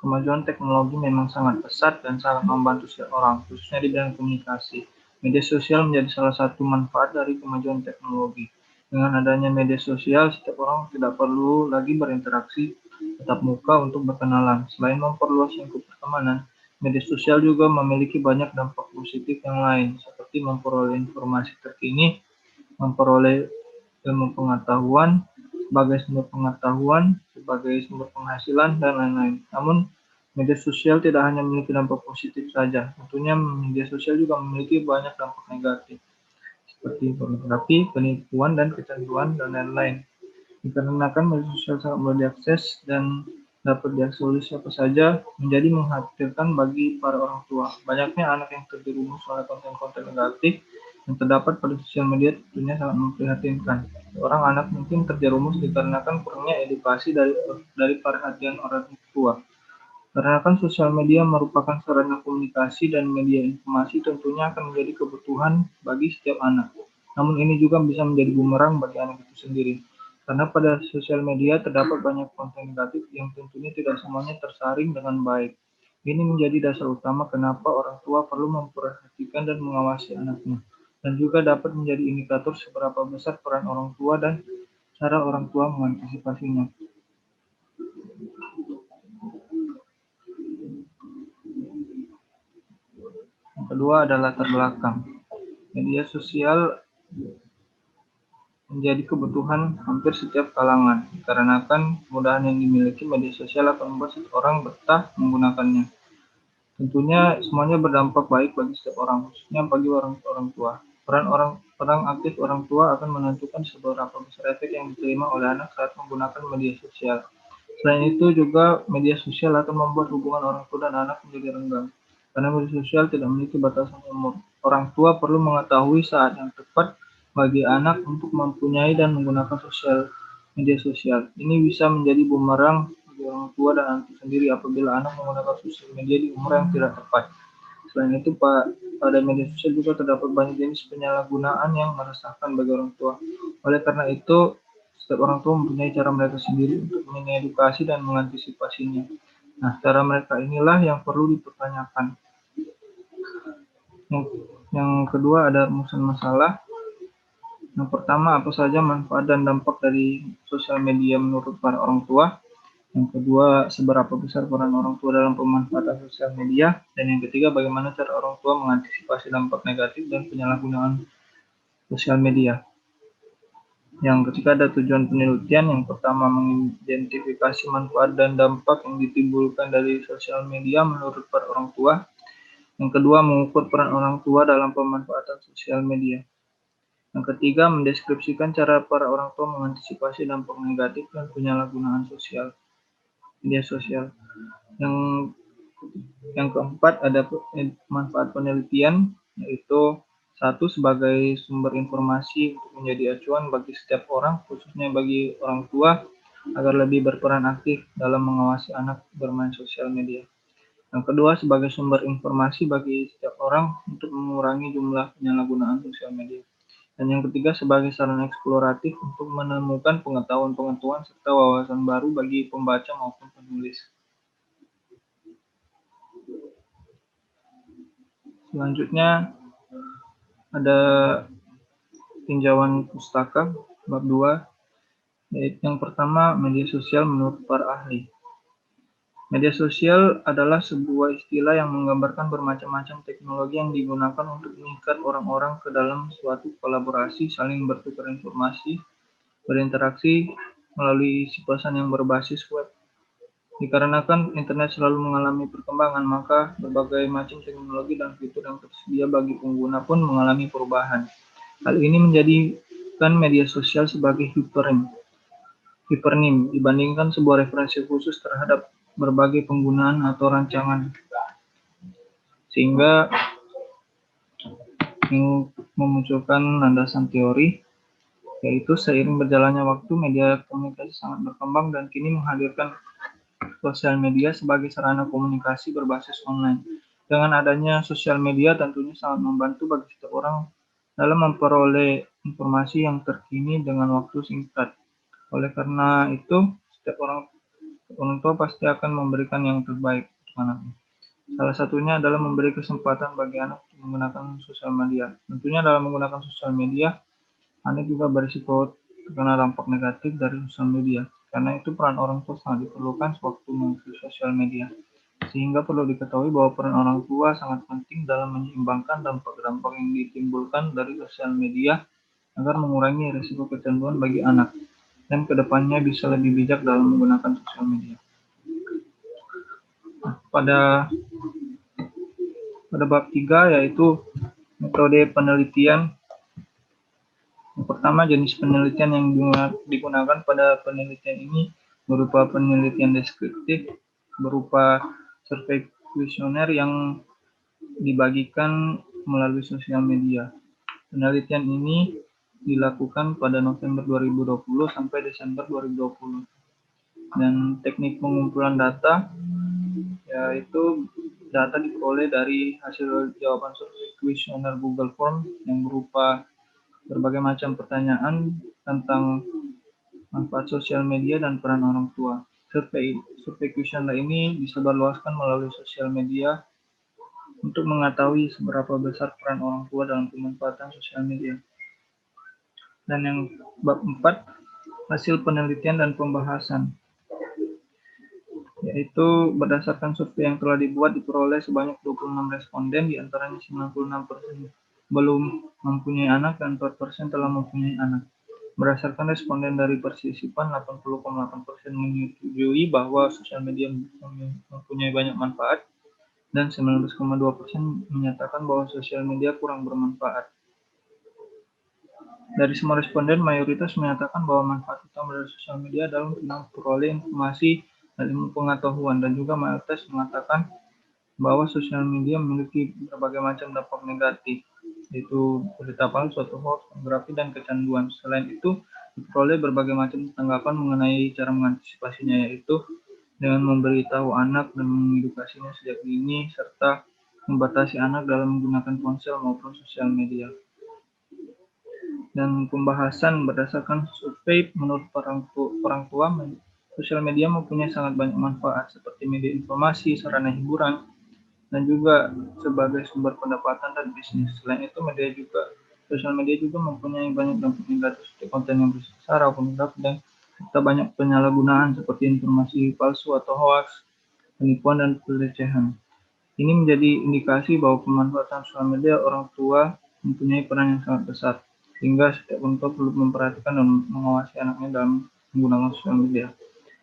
E: kemajuan teknologi memang sangat pesat dan sangat membantu setiap orang, khususnya di bidang komunikasi. Media sosial menjadi salah satu manfaat dari kemajuan teknologi. Dengan adanya media sosial, setiap orang tidak perlu lagi berinteraksi tatap muka untuk berkenalan. Selain memperluas lingkup pertemanan, media sosial juga memiliki banyak dampak positif yang lain, seperti memperoleh informasi terkini, memperoleh ilmu pengetahuan, sebagai sumber pengetahuan, sebagai sumber penghasilan, dan lain-lain. Namun, media sosial tidak hanya memiliki dampak positif saja. Tentunya media sosial juga memiliki banyak dampak negatif, seperti pornografi, penipuan, dan kecanduan, dan lain-lain. Dikarenakan media sosial sangat mudah diakses dan dapat diakses oleh siapa saja, menjadi mengkhawatirkan bagi para orang tua. Banyaknya anak yang terjerumus oleh konten-konten negatif yang terdapat pada sosial media tentunya sangat memprihatinkan. Seorang anak mungkin terjerumus dikarenakan kurangnya edukasi dari perhatian orang tua. Karena kan sosial media merupakan sarana komunikasi dan media informasi tentunya akan menjadi kebutuhan bagi setiap anak. Namun ini juga bisa menjadi bumerang bagi anak itu sendiri. Karena pada sosial media terdapat banyak konten negatif yang tentunya tidak semuanya tersaring dengan baik. Ini menjadi dasar utama kenapa orang tua perlu memperhatikan dan mengawasi anaknya. Dan juga dapat menjadi indikator seberapa besar peran orang tua dan cara orang tua mengantisipasinya. Yang kedua adalah latar belakang. Media sosial menjadi kebutuhan hampir setiap kalangan, dikarenakan kemudahan yang dimiliki media sosial akan membuat seseorang betah menggunakannya. Tentunya semuanya berdampak baik bagi setiap orang, khususnya bagi orang tua. Peran aktif orang tua akan menentukan seberapa besar efek yang diterima oleh anak saat menggunakan media sosial. Selain itu juga media sosial akan membuat hubungan orang tua dan anak menjadi renggang. Karena media sosial tidak memiliki batasan umur. Orang tua perlu mengetahui saat yang tepat bagi anak untuk mempunyai dan menggunakan media sosial. Ini bisa menjadi bumerang bagi orang tua dan anak sendiri apabila anak menggunakan sosial media di umur yang tidak tepat. Selain itu, pada media sosial juga terdapat banyak jenis penyalahgunaan yang meresahkan bagi orang tua. Oleh karena itu, setiap orang tua mempunyai cara mereka sendiri untuk mengedukasi dan mengantisipasinya. Nah, cara mereka inilah yang perlu dipertanyakan. Yang kedua ada rumusan masalah. Yang pertama, apa saja manfaat dan dampak dari sosial media menurut para orang tua. Yang kedua, seberapa besar peran orang tua dalam pemanfaatan sosial media. Dan yang ketiga, bagaimana cara orang tua mengantisipasi dampak negatif dan penyalahgunaan sosial media. Yang ketiga ada tujuan penelitian. Yang pertama, mengidentifikasi manfaat dan dampak yang ditimbulkan dari sosial media menurut para orang tua. Yang kedua, mengukur peran orang tua dalam pemanfaatan sosial media. Yang ketiga, mendeskripsikan cara para orang tua mengantisipasi dampak negatif dan penyalahgunaan media sosial. Yang keempat ada manfaat penelitian, yaitu satu, sebagai sumber informasi untuk menjadi acuan bagi setiap orang, khususnya bagi orang tua, agar lebih berperan aktif dalam mengawasi anak bermain sosial media. Yang kedua, sebagai sumber informasi bagi setiap orang untuk mengurangi jumlah penyalahgunaan sosial media. Dan yang ketiga, sebagai sarana eksploratif untuk menemukan pengetahuan-pengetahuan serta wawasan baru bagi pembaca maupun penulis. Selanjutnya ada tinjauan pustaka bab 2, yaitu yang pertama, media sosial menurut para ahli. Media sosial adalah sebuah istilah yang menggambarkan bermacam-macam teknologi yang digunakan untuk mengikat orang-orang ke dalam suatu kolaborasi, saling bertukar informasi, berinteraksi melalui isi pesan yang berbasis web. Dikarenakan internet selalu mengalami perkembangan, maka berbagai macam teknologi dan fitur yang tersedia bagi pengguna pun mengalami perubahan. Hal ini menjadikan media sosial sebagai hipernim dibandingkan sebuah referensi khusus terhadap berbagai penggunaan atau rancangan, sehingga memunculkan landasan teori, yaitu seiring berjalannya waktu media komunikasi sangat berkembang dan kini menghadirkan sosial media sebagai sarana komunikasi berbasis online. Dengan adanya sosial media tentunya sangat membantu bagi setiap orang dalam memperoleh informasi yang terkini dengan waktu singkat. Oleh karena itu, setiap orang tua pasti akan memberikan yang terbaik untuk anaknya. Salah satunya adalah memberi kesempatan bagi anak untuk menggunakan sosial media. Tentunya dalam menggunakan sosial media, anak juga berisiko terkena dampak negatif dari sosial media. Karena itu peran orang tua sangat diperlukan sewaktu mengikuti sosial media. Sehingga perlu diketahui bahwa peran orang tua sangat penting dalam menyeimbangkan dampak-dampak yang ditimbulkan dari sosial media agar mengurangi risiko kecanduan bagi anak dan kedepannya bisa lebih bijak dalam menggunakan sosial media. Nah, pada bab 3 yaitu metode penelitian. Yang pertama, jenis penelitian yang digunakan pada penelitian ini berupa penelitian deskriptif, berupa survei kuesioner yang dibagikan melalui sosial media. Penelitian ini dilakukan pada November 2020 sampai Desember 2020. Dan teknik pengumpulan data, yaitu data diperoleh dari hasil jawaban survei kuesioner Google Form yang berupa berbagai macam pertanyaan tentang manfaat sosial media dan peran orang tua. Survei kuesioner ini disebarluaskan melalui sosial media untuk mengetahui seberapa besar peran orang tua dalam pemanfaatan sosial media. Dan yang bab 4, hasil penelitian dan pembahasan, yaitu berdasarkan survei yang telah dibuat diperoleh sebanyak 26 responden, di antaranya 96% belum mempunyai anak dan 4% telah mempunyai anak. Berdasarkan responden dari Persisipan, 80,8% menyetujui bahwa sosial media mempunyai banyak manfaat dan 19,2% menyatakan bahwa sosial media kurang bermanfaat. Dari semua responden, mayoritas menyatakan bahwa manfaat utama dari sosial media adalah untuk memperoleh informasi dan ilmu pengetahuan, dan juga mayoritas mengatakan bahwa sosial media memiliki berbagai macam dampak negatif, yaitu berita palsu, suatu hoax, pornografi, dan kecanduan. Selain itu, diperoleh berbagai macam tanggapan mengenai cara mengantisipasinya, yaitu dengan memberitahu anak dan mengedukasinya sejak dini, serta membatasi anak dalam menggunakan ponsel maupun sosial media. Dan pembahasan berdasarkan survei, menurut orang tua, sosial media mempunyai sangat banyak manfaat seperti media informasi, sarana hiburan, dan juga sebagai sumber pendapatan dan bisnis. Selain itu, sosial media juga mempunyai banyak dampak negatif seperti konten yang bersara, dan serta banyak penyalahgunaan seperti informasi palsu atau hoax, penipuan, dan pelecehan. Ini menjadi indikasi bahwa pemanfaatan sosial media orang tua mempunyai peran yang sangat besar, sehingga setiap orang tua perlu memperhatikan dan mengawasi anaknya dalam menggunakan sosial media,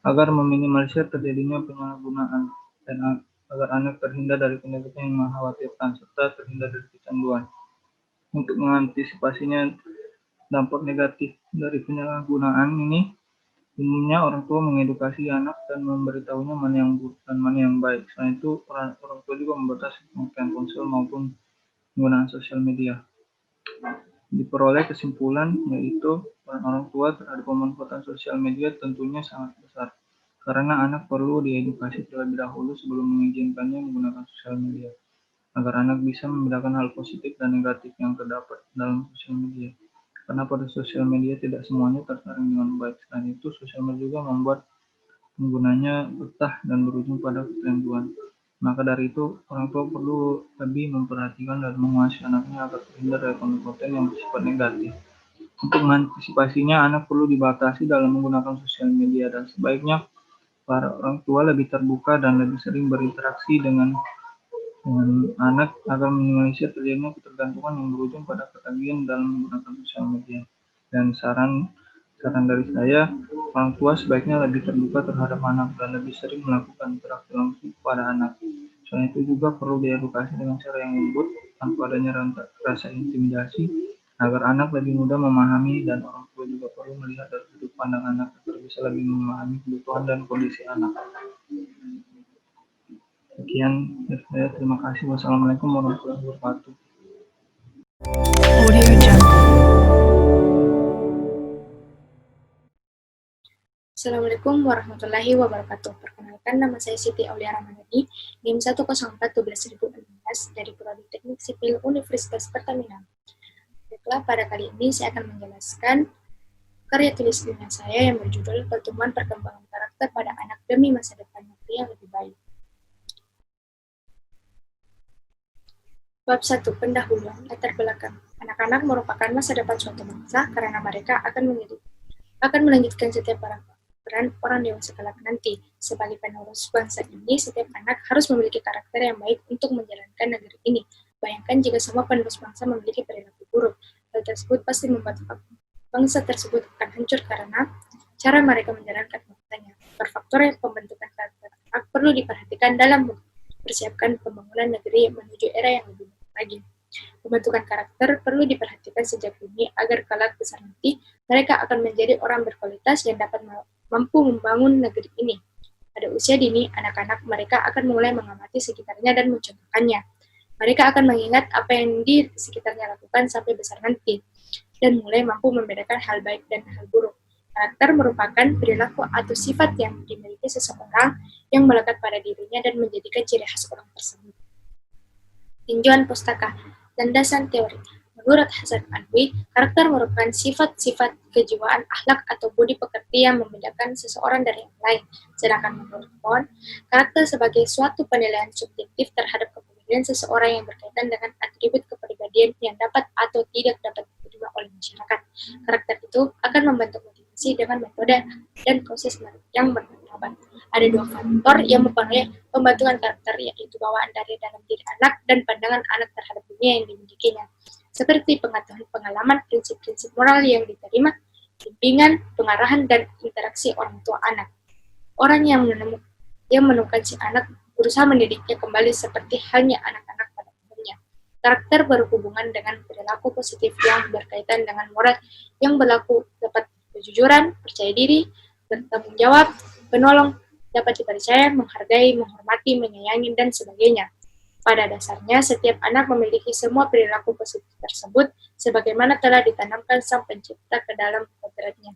E: agar meminimalisir terjadinya penyalahgunaan dan agar anak terhindar dari penyakit yang mengkhawatirkan serta terhindar dari kecanduan. Untuk mengantisipasinya dampak negatif dari penyalahgunaan ini, umumnya orang tua mengedukasi anak dan memberitahunya mana yang buruk dan mana yang baik. Selain itu, orang tua juga membatasi pemakaian ponsel maupun penggunaan sosial media. Diperoleh kesimpulan yaitu peran orang tua terhadap pemanfaatan sosial media tentunya sangat besar, karena anak perlu diedukasi terlebih dahulu sebelum mengizinkannya menggunakan sosial media, agar anak bisa membedakan hal positif dan negatif yang terdapat dalam sosial media. Karena pada sosial media tidak semuanya tersaring dengan baik. Selain itu, sosial media juga membuat penggunanya betah dan berujung pada kecanduan. Maka dari itu, orang tua perlu lebih memperhatikan dan mengawasi anaknya agar terhindar dari konten-konten yang bersifat negatif. Untuk mengantisipasinya, anak perlu dibatasi dalam menggunakan sosial media dan sebaiknya para orang tua lebih terbuka dan lebih sering berinteraksi dengan anak agar meminimalisir terjadinya ketergantungan yang berujung pada ketagihan dalam menggunakan sosial media. Dan saran dari saya, orang tua sebaiknya lebih terbuka terhadap anak dan lebih sering melakukan interaksi langsung kepada anak. Selain itu juga perlu diedukasi dengan cara yang lembut, tanpa adanya rasa intimidasi, agar anak lebih mudah memahami, dan orang tua juga perlu melihat dari sudut pandang anak agar bisa lebih memahami kebutuhan dan kondisi anak. Sekian dari saya, terima kasih. Wassalamualaikum warahmatullahi wabarakatuh.
F: Assalamualaikum warahmatullahi wabarakatuh. Perkenalkan, nama saya Siti Aulia Ramadhani, NIM 104-12016 dari Prodi Teknik Sipil Universitas Pertamina. Baiklah, pada kali ini saya akan menjelaskan karya tulis ilmiah saya yang berjudul Pertumbuhan Perkembangan Karakter pada Anak Demi Masa Depan Negeri yang Lebih Baik. Bab 1. Pendahuluan latar belakang. Anak-anak merupakan masa depan suatu bangsa karena mereka akan melanjutkan setiap peran orang dewasa kelak nanti. Sebagai penerus bangsa ini, setiap anak harus memiliki karakter yang baik untuk menjalankan negeri ini. Bayangkan jika semua penerus bangsa memiliki perilaku buruk. Hal tersebut pasti membuat bangsa tersebut akan hancur karena cara mereka menjalankan bangsanya. Faktor pembentukan karakter anak perlu diperhatikan dalam mempersiapkan pembangunan negeri menuju era yang lebih baik lagi. Pembentukan karakter perlu diperhatikan sejak dini agar kelak besar nanti mereka akan menjadi orang berkualitas yang dapat mampu membangun negeri ini. Pada usia dini, anak-anak mereka akan mulai mengamati sekitarnya dan mencontohkannya. Mereka akan mengingat apa yang di sekitarnya lakukan sampai besar nanti, dan mulai mampu membedakan hal baik dan hal buruk. Karakter merupakan perilaku atau sifat yang dimiliki seseorang yang melekat pada dirinya dan menjadikan ciri khas orang tersebut. Tinjauan pustaka. Landasan teori. Menurut Hasan Alwi, karakter merupakan sifat-sifat kejiwaan, akhlak, atau budi pekerti yang membedakan seseorang dari yang lain. Sedangkan menurut Kohn, karakter sebagai suatu penilaian subjektif terhadap kepribadian seseorang yang berkaitan dengan atribut kepribadian yang dapat atau tidak dapat diterima oleh masyarakat. Karakter itu akan membentuk motivasi dengan metode dan proses yang bermartabat. Ada dua faktor yang mempengaruhi pembentukan karakter, yaitu bawaan dari dalam diri anak dan pandangan anak terhadap dunia yang dimilikinya, seperti pengetahuan, pengalaman, prinsip-prinsip moral yang diterima, bimbingan, pengarahan, dan interaksi orang tua anak. Orang yang menemukan si anak berusaha mendidiknya kembali seperti halnya anak-anak pada umumnya. Karakter berhubungan dengan perilaku positif yang berkaitan dengan moral yang berlaku, dapat kejujuran, percaya diri, bertanggung jawab, penolong, dapat dipercaya, menghargai, menghormati, menyayangi, dan sebagainya. Pada dasarnya, setiap anak memiliki semua perilaku positif tersebut sebagaimana telah ditanamkan Sang Pencipta ke dalam kodratnya.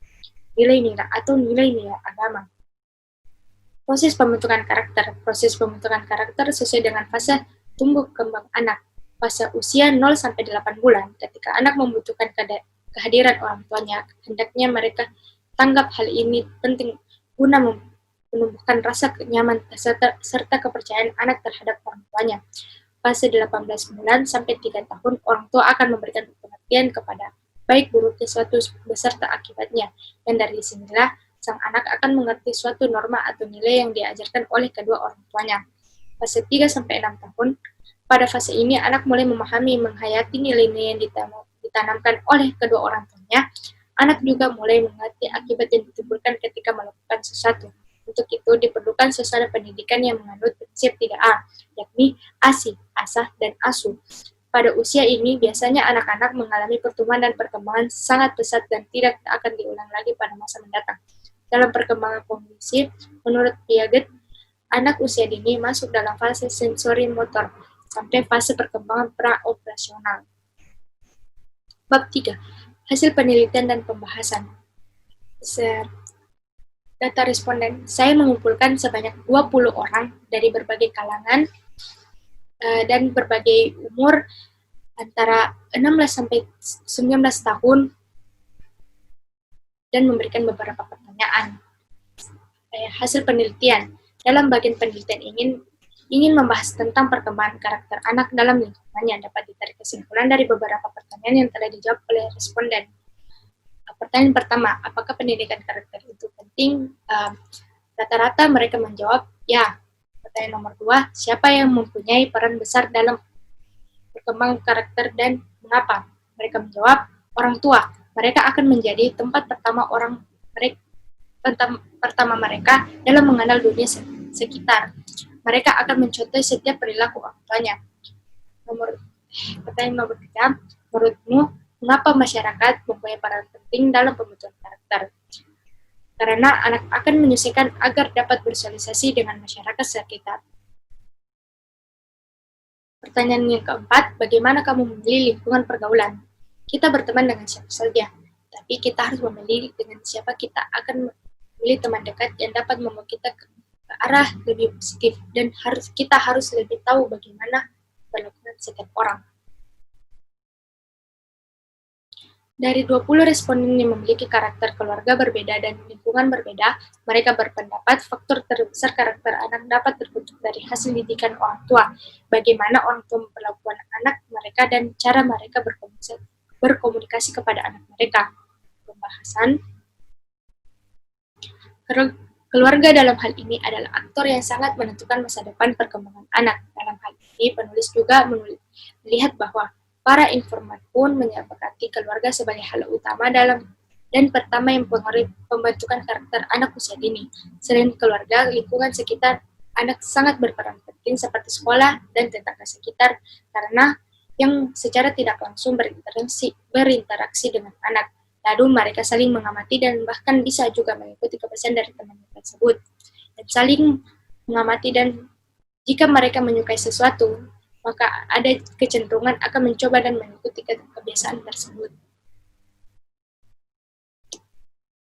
F: Nilai-nilai atau nilai-nilai agama. Proses pembentukan karakter. Proses pembentukan karakter sesuai dengan fase tumbuh kembang anak. Fase usia 0-8 bulan, ketika anak membutuhkan kehadiran orang tuanya. Hendaknya mereka tanggap hal ini penting guna menumbuhkan rasa nyaman serta kepercayaan anak terhadap orang tuanya. Fase 18 bulan sampai 3 tahun, orang tua akan memberikan pengertian kepada baik buruknya suatu beserta akibatnya. Dan dari sinilah sang anak akan mengerti suatu norma atau nilai yang diajarkan oleh kedua orang tuanya. Fase 3 sampai 6 tahun, pada fase ini anak mulai memahami menghayati nilai-nilai yang ditanamkan oleh kedua orang tuanya. Anak juga mulai mengerti akibat yang ditimbulkan ketika melakukan sesuatu. Untuk itu diperlukan suasana pendidikan yang menganut prinsip 3A, yakni ASI, asah, dan asuh. Pada usia ini, biasanya anak-anak mengalami pertumbuhan dan perkembangan sangat pesat dan tidak akan diulang lagi pada masa mendatang. Dalam perkembangan kognisi, menurut Piaget, anak usia dini masuk dalam fase sensori motor sampai fase perkembangan praoperasional. Bab 3. Hasil penelitian dan pembahasan. Data responden, saya mengumpulkan sebanyak 20 orang dari berbagai kalangan dan berbagai umur antara 16 sampai 19 tahun dan memberikan beberapa pertanyaan. Hasil penelitian. Dalam bagian penelitian ingin membahas tentang perkembangan karakter anak dalam lingkungannya. Dapat ditarik kesimpulan dari beberapa pertanyaan yang telah dijawab oleh responden. Pertanyaan pertama, apakah pendidikan karakter itu penting? Rata-rata mereka menjawab, ya. Pertanyaan nomor 2, siapa yang mempunyai peran besar dalam perkembangan karakter dan mengapa? Mereka menjawab, orang tua. Mereka akan menjadi tempat pertama mereka dalam mengenal dunia sekitar. Mereka akan mencontoh setiap perilaku orang tuanya. Pertanyaan nomor 3, menurutmu, mengapa masyarakat mempunyai peran penting dalam pembentukan karakter? Karena anak akan menyusikan agar dapat bersosialisasi dengan masyarakat sekitar. Pertanyaan yang keempat, bagaimana kamu memilih lingkungan pergaulan? Kita berteman dengan siapa saja, tapi kita harus memilih dengan siapa kita akan memilih teman dekat yang dapat membawa kita ke arah lebih positif, dan kita harus lebih tahu bagaimana perlakuan setiap orang. Dari 20 responden yang memiliki karakter keluarga berbeda dan lingkungan berbeda, mereka berpendapat faktor terbesar karakter anak dapat terbentuk dari hasil didikan orang tua, bagaimana orang tua memperlakukan anak mereka dan cara mereka berkomunikasi kepada anak mereka. Pembahasan. Keluarga dalam hal ini adalah aktor yang sangat menentukan masa depan perkembangan anak. Dalam hal ini, penulis juga melihat bahwa para informan pun menyepakati keluarga sebagai hal utama dan pertama yang mempengaruhi pembentukan karakter anak usia dini. Selain keluarga, lingkungan sekitar anak sangat berperan penting seperti sekolah dan tetangga sekitar karena yang secara tidak langsung berinteraksi dengan anak. Lalu mereka saling mengamati dan bahkan bisa juga mengikuti kebiasaan dari teman tersebut. Dan saling mengamati dan jika mereka menyukai sesuatu, maka ada kecenderungan akan mencoba dan mengikuti kebiasaan tersebut.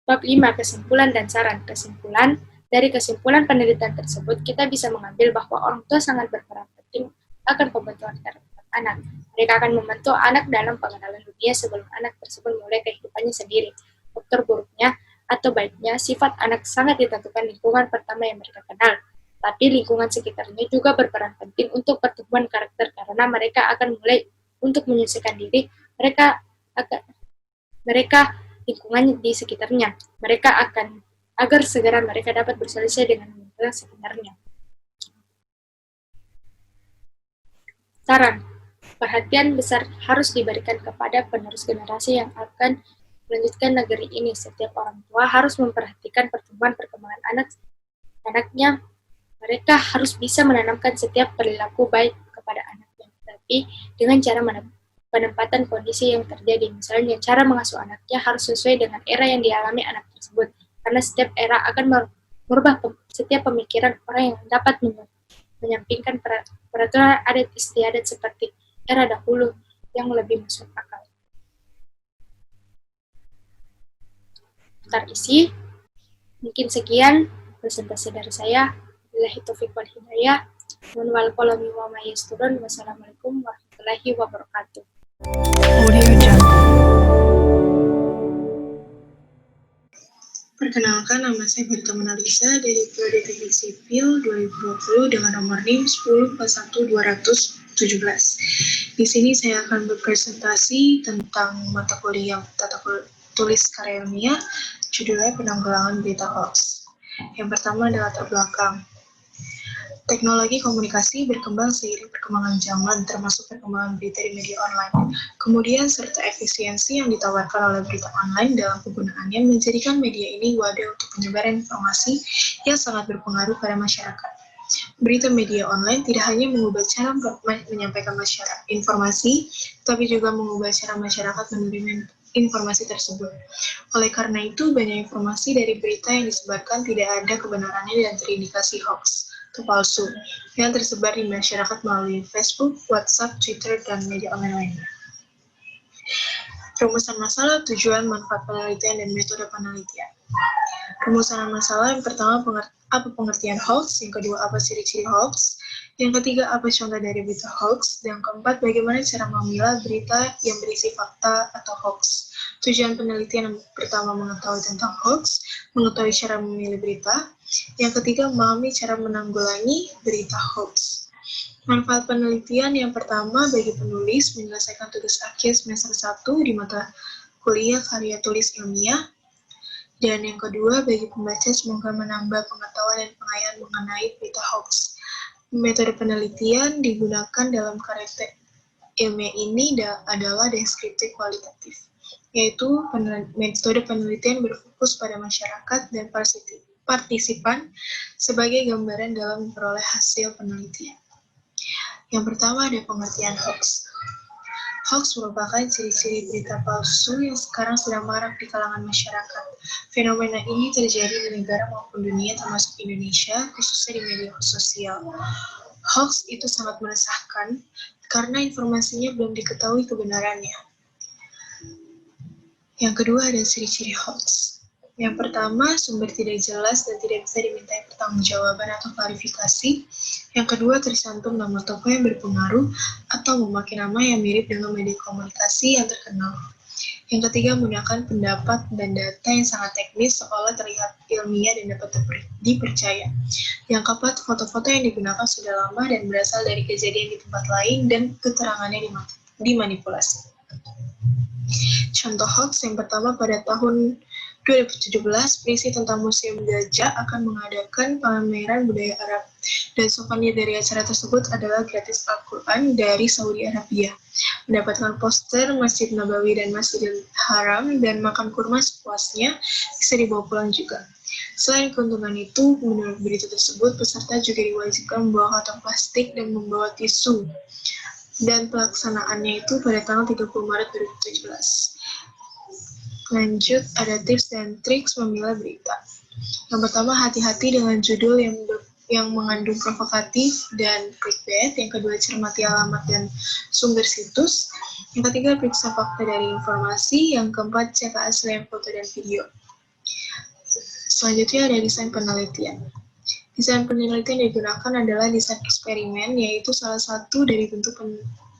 F: Bab 5. Kesimpulan dan saran. Kesimpulan. Dari kesimpulan penelitian tersebut, kita bisa mengambil bahwa orang tua sangat berperan penting akan pembentukan karakter anak. Mereka akan membantu anak dalam pengenalan dunia sebelum anak tersebut mulai kehidupannya sendiri. Faktor buruknya atau baiknya, sifat anak sangat ditentukan lingkungan pertama yang mereka kenal. Tapi lingkungan sekitarnya juga berperan penting untuk pertumbuhan karakter karena mereka akan mulai untuk menyesuaikan diri mereka lingkungan di sekitarnya. Mereka akan agar segera mereka dapat bersosialisasi dengan lingkungan sekitarnya. Saran, perhatian besar harus diberikan kepada penerus generasi yang akan melanjutkan negeri ini. Setiap orang tua harus memperhatikan pertumbuhan perkembangan anaknya. Mereka harus bisa menanamkan setiap perilaku baik kepada anaknya, tapi dengan cara penempatan kondisi yang terjadi. Misalnya, cara mengasuh anaknya harus sesuai dengan era yang dialami anak tersebut, karena setiap era akan merubah setiap pemikiran orang yang dapat menyampingkan peraturan adat istiadat seperti era dahulu yang lebih masuk akal. Isi, mungkin sekian presentasi dari saya. Billahi taufiq wal hidayah. Wal qalami wa ma yasturun. Wassalamualaikum warahmatullahi wabarakatuh.
G: Perkenalkan, nama saya Berta Monalisa dari Prodi Teknik Sipil 2020 dengan nomor NIM 10/1/217. Di sini saya akan berpresentasi tentang mata kuliah tata tulis karya ilmiah, judulnya penanggulangan berita hoax. Yang pertama adalah latar belakang. Teknologi komunikasi berkembang seiring perkembangan zaman, termasuk perkembangan berita di media online. Kemudian, serta efisiensi yang ditawarkan oleh berita online dalam penggunaannya menjadikan media ini wadah untuk penyebaran informasi yang sangat berpengaruh pada masyarakat. Berita media online tidak hanya mengubah cara menyampaikan informasi, tapi juga mengubah cara masyarakat menerima informasi tersebut. Oleh karena itu, banyak informasi dari berita yang disebarkan tidak ada kebenarannya dan terindikasi hoax atau palsu yang tersebar di masyarakat melalui Facebook, WhatsApp, Twitter, dan media online lainnya. Rumusan masalah, tujuan, manfaat penelitian, dan metode penelitian. Rumusan masalah yang pertama, apa pengertian hoax, yang kedua, apa ciri-ciri hoax, yang ketiga, apa contoh dari berita hoax, dan yang keempat, bagaimana cara memilah berita yang berisi fakta atau hoax. Tujuan penelitian yang pertama, mengetahui tentang hoax, mengetahui cara memilih berita, yang ketiga, memahami cara menanggulangi berita hoax. Manfaat penelitian yang pertama, bagi penulis menyelesaikan tugas akhir semester 1 di mata kuliah karya tulis ilmiah, dan yang kedua, bagi pembaca semoga menambah pengetahuan dan pengayaan mengenai berita hoax. Metode penelitian digunakan dalam karya ilmiah ini adalah deskriptif kualitatif, yaitu metode penelitian berfokus pada masyarakat dan partisipan sebagai gambaran dalam memperoleh hasil penelitian. Yang pertama ada pengertian hoax. Hoax merupakan ciri-ciri berita palsu yang sekarang sedang marak di kalangan masyarakat. Fenomena ini terjadi di negara maupun dunia termasuk Indonesia, khususnya di media sosial. Hoax itu sangat meresahkan karena informasinya belum diketahui kebenarannya. Yang kedua ada ciri-ciri hoax. Yang pertama, sumber tidak jelas dan tidak bisa dimintai pertanggungjawaban atau klarifikasi. Yang kedua, tercantum nama tokoh yang berpengaruh atau memakai nama yang mirip dengan media komunikasi yang terkenal. Yang ketiga, menggunakan pendapat dan data yang sangat teknis seolah terlihat ilmiah dan dapat dipercaya. Yang keempat, foto-foto yang digunakan sudah lama dan berasal dari kejadian di tempat lain dan keterangannya dimanipulasi. Contoh hoax yang pertama, pada tahun 2017, berisi tentang Museum Gajah akan mengadakan pameran budaya Arab, dan souvenir dari acara tersebut adalah gratis Al-Quran dari Saudi Arabia, mendapatkan poster Masjid Nabawi dan Masjidil Haram, dan makan kurma sepuasnya bisa dibawa pulang juga. Selain keuntungan itu, menurut berita tersebut, peserta juga diwajibkan membawa kantong plastik dan membawa tisu, dan pelaksanaannya itu pada tanggal 30 Maret 2017. Lanjut, ada tips dan triks memilah berita. Yang pertama, hati-hati dengan judul yang mengandung provokatif dan clickbait. Yang kedua, cermati alamat dan sumber situs. Yang ketiga, periksa fakta dari informasi. Yang keempat, cek keaslian foto dan video. Selanjutnya ada desain penelitian. Desain penelitian yang digunakan adalah desain eksperimen, yaitu salah satu dari bentuk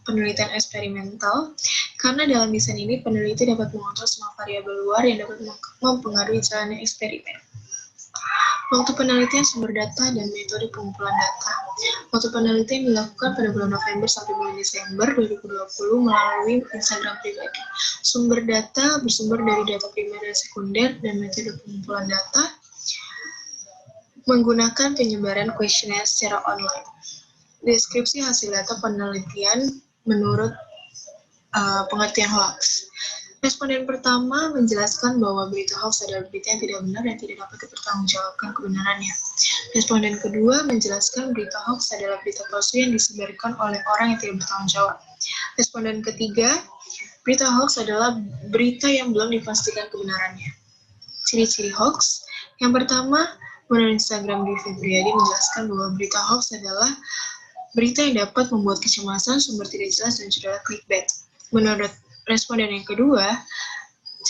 G: penelitian eksperimental, karena dalam desain ini peneliti dapat mengontrol semua variabel luar yang dapat mempengaruhi jalannya eksperimen. Waktu penelitian, sumber data, dan metode pengumpulan data. Waktu penelitian dilakukan pada bulan November sampai bulan Desember 2020 melalui Instagram pribadi. Sumber data bersumber dari data primer dan sekunder, dan metode pengumpulan data menggunakan penyebaran kuesioner secara online. Deskripsi hasil data penelitian menurut pengertian hoax. Responden pertama menjelaskan bahwa berita hoax adalah berita yang tidak benar dan tidak dapat dipertanggungjawabkan kebenarannya. Responden kedua menjelaskan berita hoax adalah berita palsu yang disebarkan oleh orang yang tidak bertanggung jawab. Responden ketiga, berita hoax adalah berita yang belum dipastikan kebenarannya. Ciri-ciri hoax. Yang pertama, menurut Instagram Dwi Febriadi menjelaskan bahwa berita hoax adalah berita yang dapat membuat kecemasan, sumber tidak jelas, dan judulnya clickbait. Menurut responden yang kedua,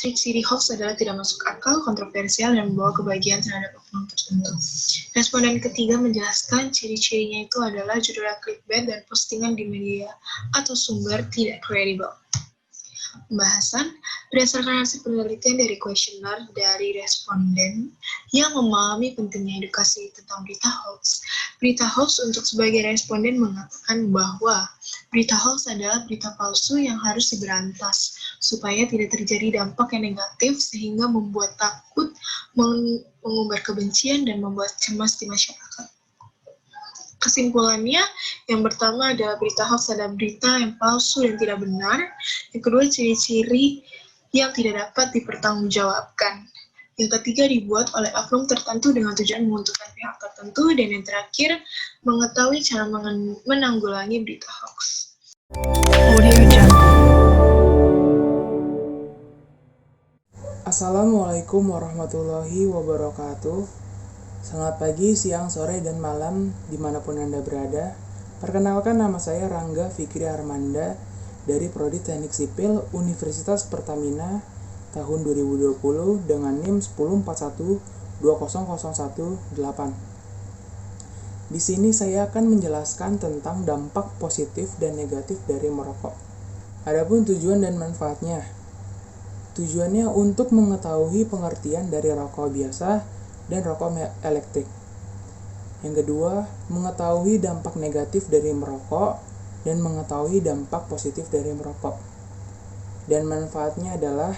G: ciri-ciri hoax adalah tidak masuk akal, kontroversial, dan membawa kebahagiaan terhadap oknum tertentu. Responden ketiga menjelaskan ciri-cirinya itu adalah judulnya clickbait dan postingan di media atau sumber tidak kredibel. pembahasan berdasarkan hasil penelitian dari kuesioner dari responden yang memahami pentingnya edukasi tentang berita hoax. Berita hoax untuk sebagian responden mengatakan bahwa berita hoax adalah berita palsu yang harus diberantas supaya tidak terjadi dampak yang negatif sehingga membuat takut, mengumbar kebencian, dan membuat cemas di masyarakat. Kesimpulannya, yang pertama adalah berita hoax adalah berita yang palsu dan tidak benar. Yang kedua, ciri-ciri yang tidak dapat dipertanggungjawabkan. Yang ketiga, dibuat oleh oknum tertentu dengan tujuan menguntungkan pihak tertentu. Dan yang terakhir, mengetahui cara menanggulangi berita hoax.
H: Assalamualaikum warahmatullahi wabarakatuh. Selamat pagi, siang, sore, dan malam dimanapun Anda berada. Perkenalkan, nama saya Rangga Fikri Armanda dari Prodi Teknik Sipil Universitas Pertamina tahun 2020 dengan NIM 1041200118. Di sini saya akan menjelaskan tentang dampak positif dan negatif dari merokok. Adapun tujuan dan manfaatnya. Tujuannya untuk mengetahui pengertian dari rokok biasa dan rokok elektrik. Yang kedua, mengetahui dampak negatif dari merokok dan mengetahui dampak positif dari merokok. Dan manfaatnya adalah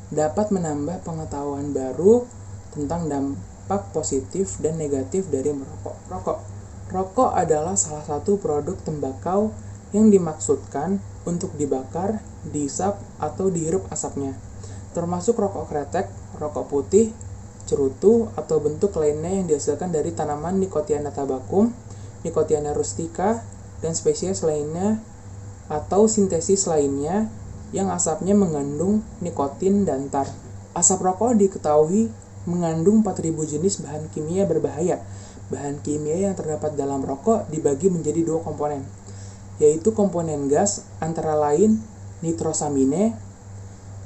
H: dapat menambah pengetahuan baru tentang dampak positif dan negatif dari merokok. Rokok adalah salah satu produk tembakau yang dimaksudkan untuk dibakar, dihisap, atau dihirup asapnya, termasuk rokok kretek, rokok putih, cerutu, atau bentuk lainnya yang dihasilkan dari tanaman Nicotiana tabacum, Nicotiana rustica, dan spesies lainnya atau sintesis lainnya yang asapnya mengandung nikotin dan tar. Asap rokok diketahui mengandung 4.000 jenis bahan kimia berbahaya. Bahan kimia yang terdapat dalam rokok dibagi menjadi 2 komponen, yaitu komponen gas antara lain nitrosamine,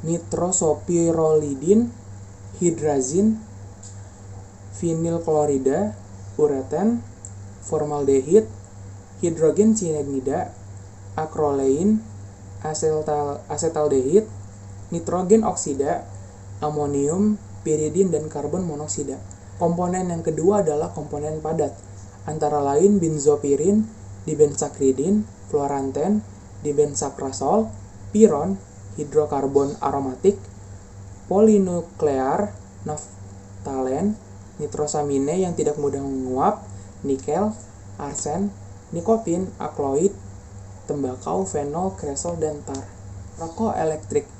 H: nitrosopirolidin, hidrazin, vinil klorida, ureten, formaldehid, hidrogen cyanida, akrolein, asetaldehid, nitrogen oksida, amonium, piridin, dan karbon monoksida. Komponen yang kedua adalah komponen padat, antara lain benzopirin, dibensakridin, fluoranten, dibensakrasol, piron, hidrokarbon aromatik, polinuklear, naftalen, nitrosamine yang tidak mudah menguap, nikel, arsen, nikotin, akloid, tembakau, fenol, kresol, dan tar. Rokok elektrik.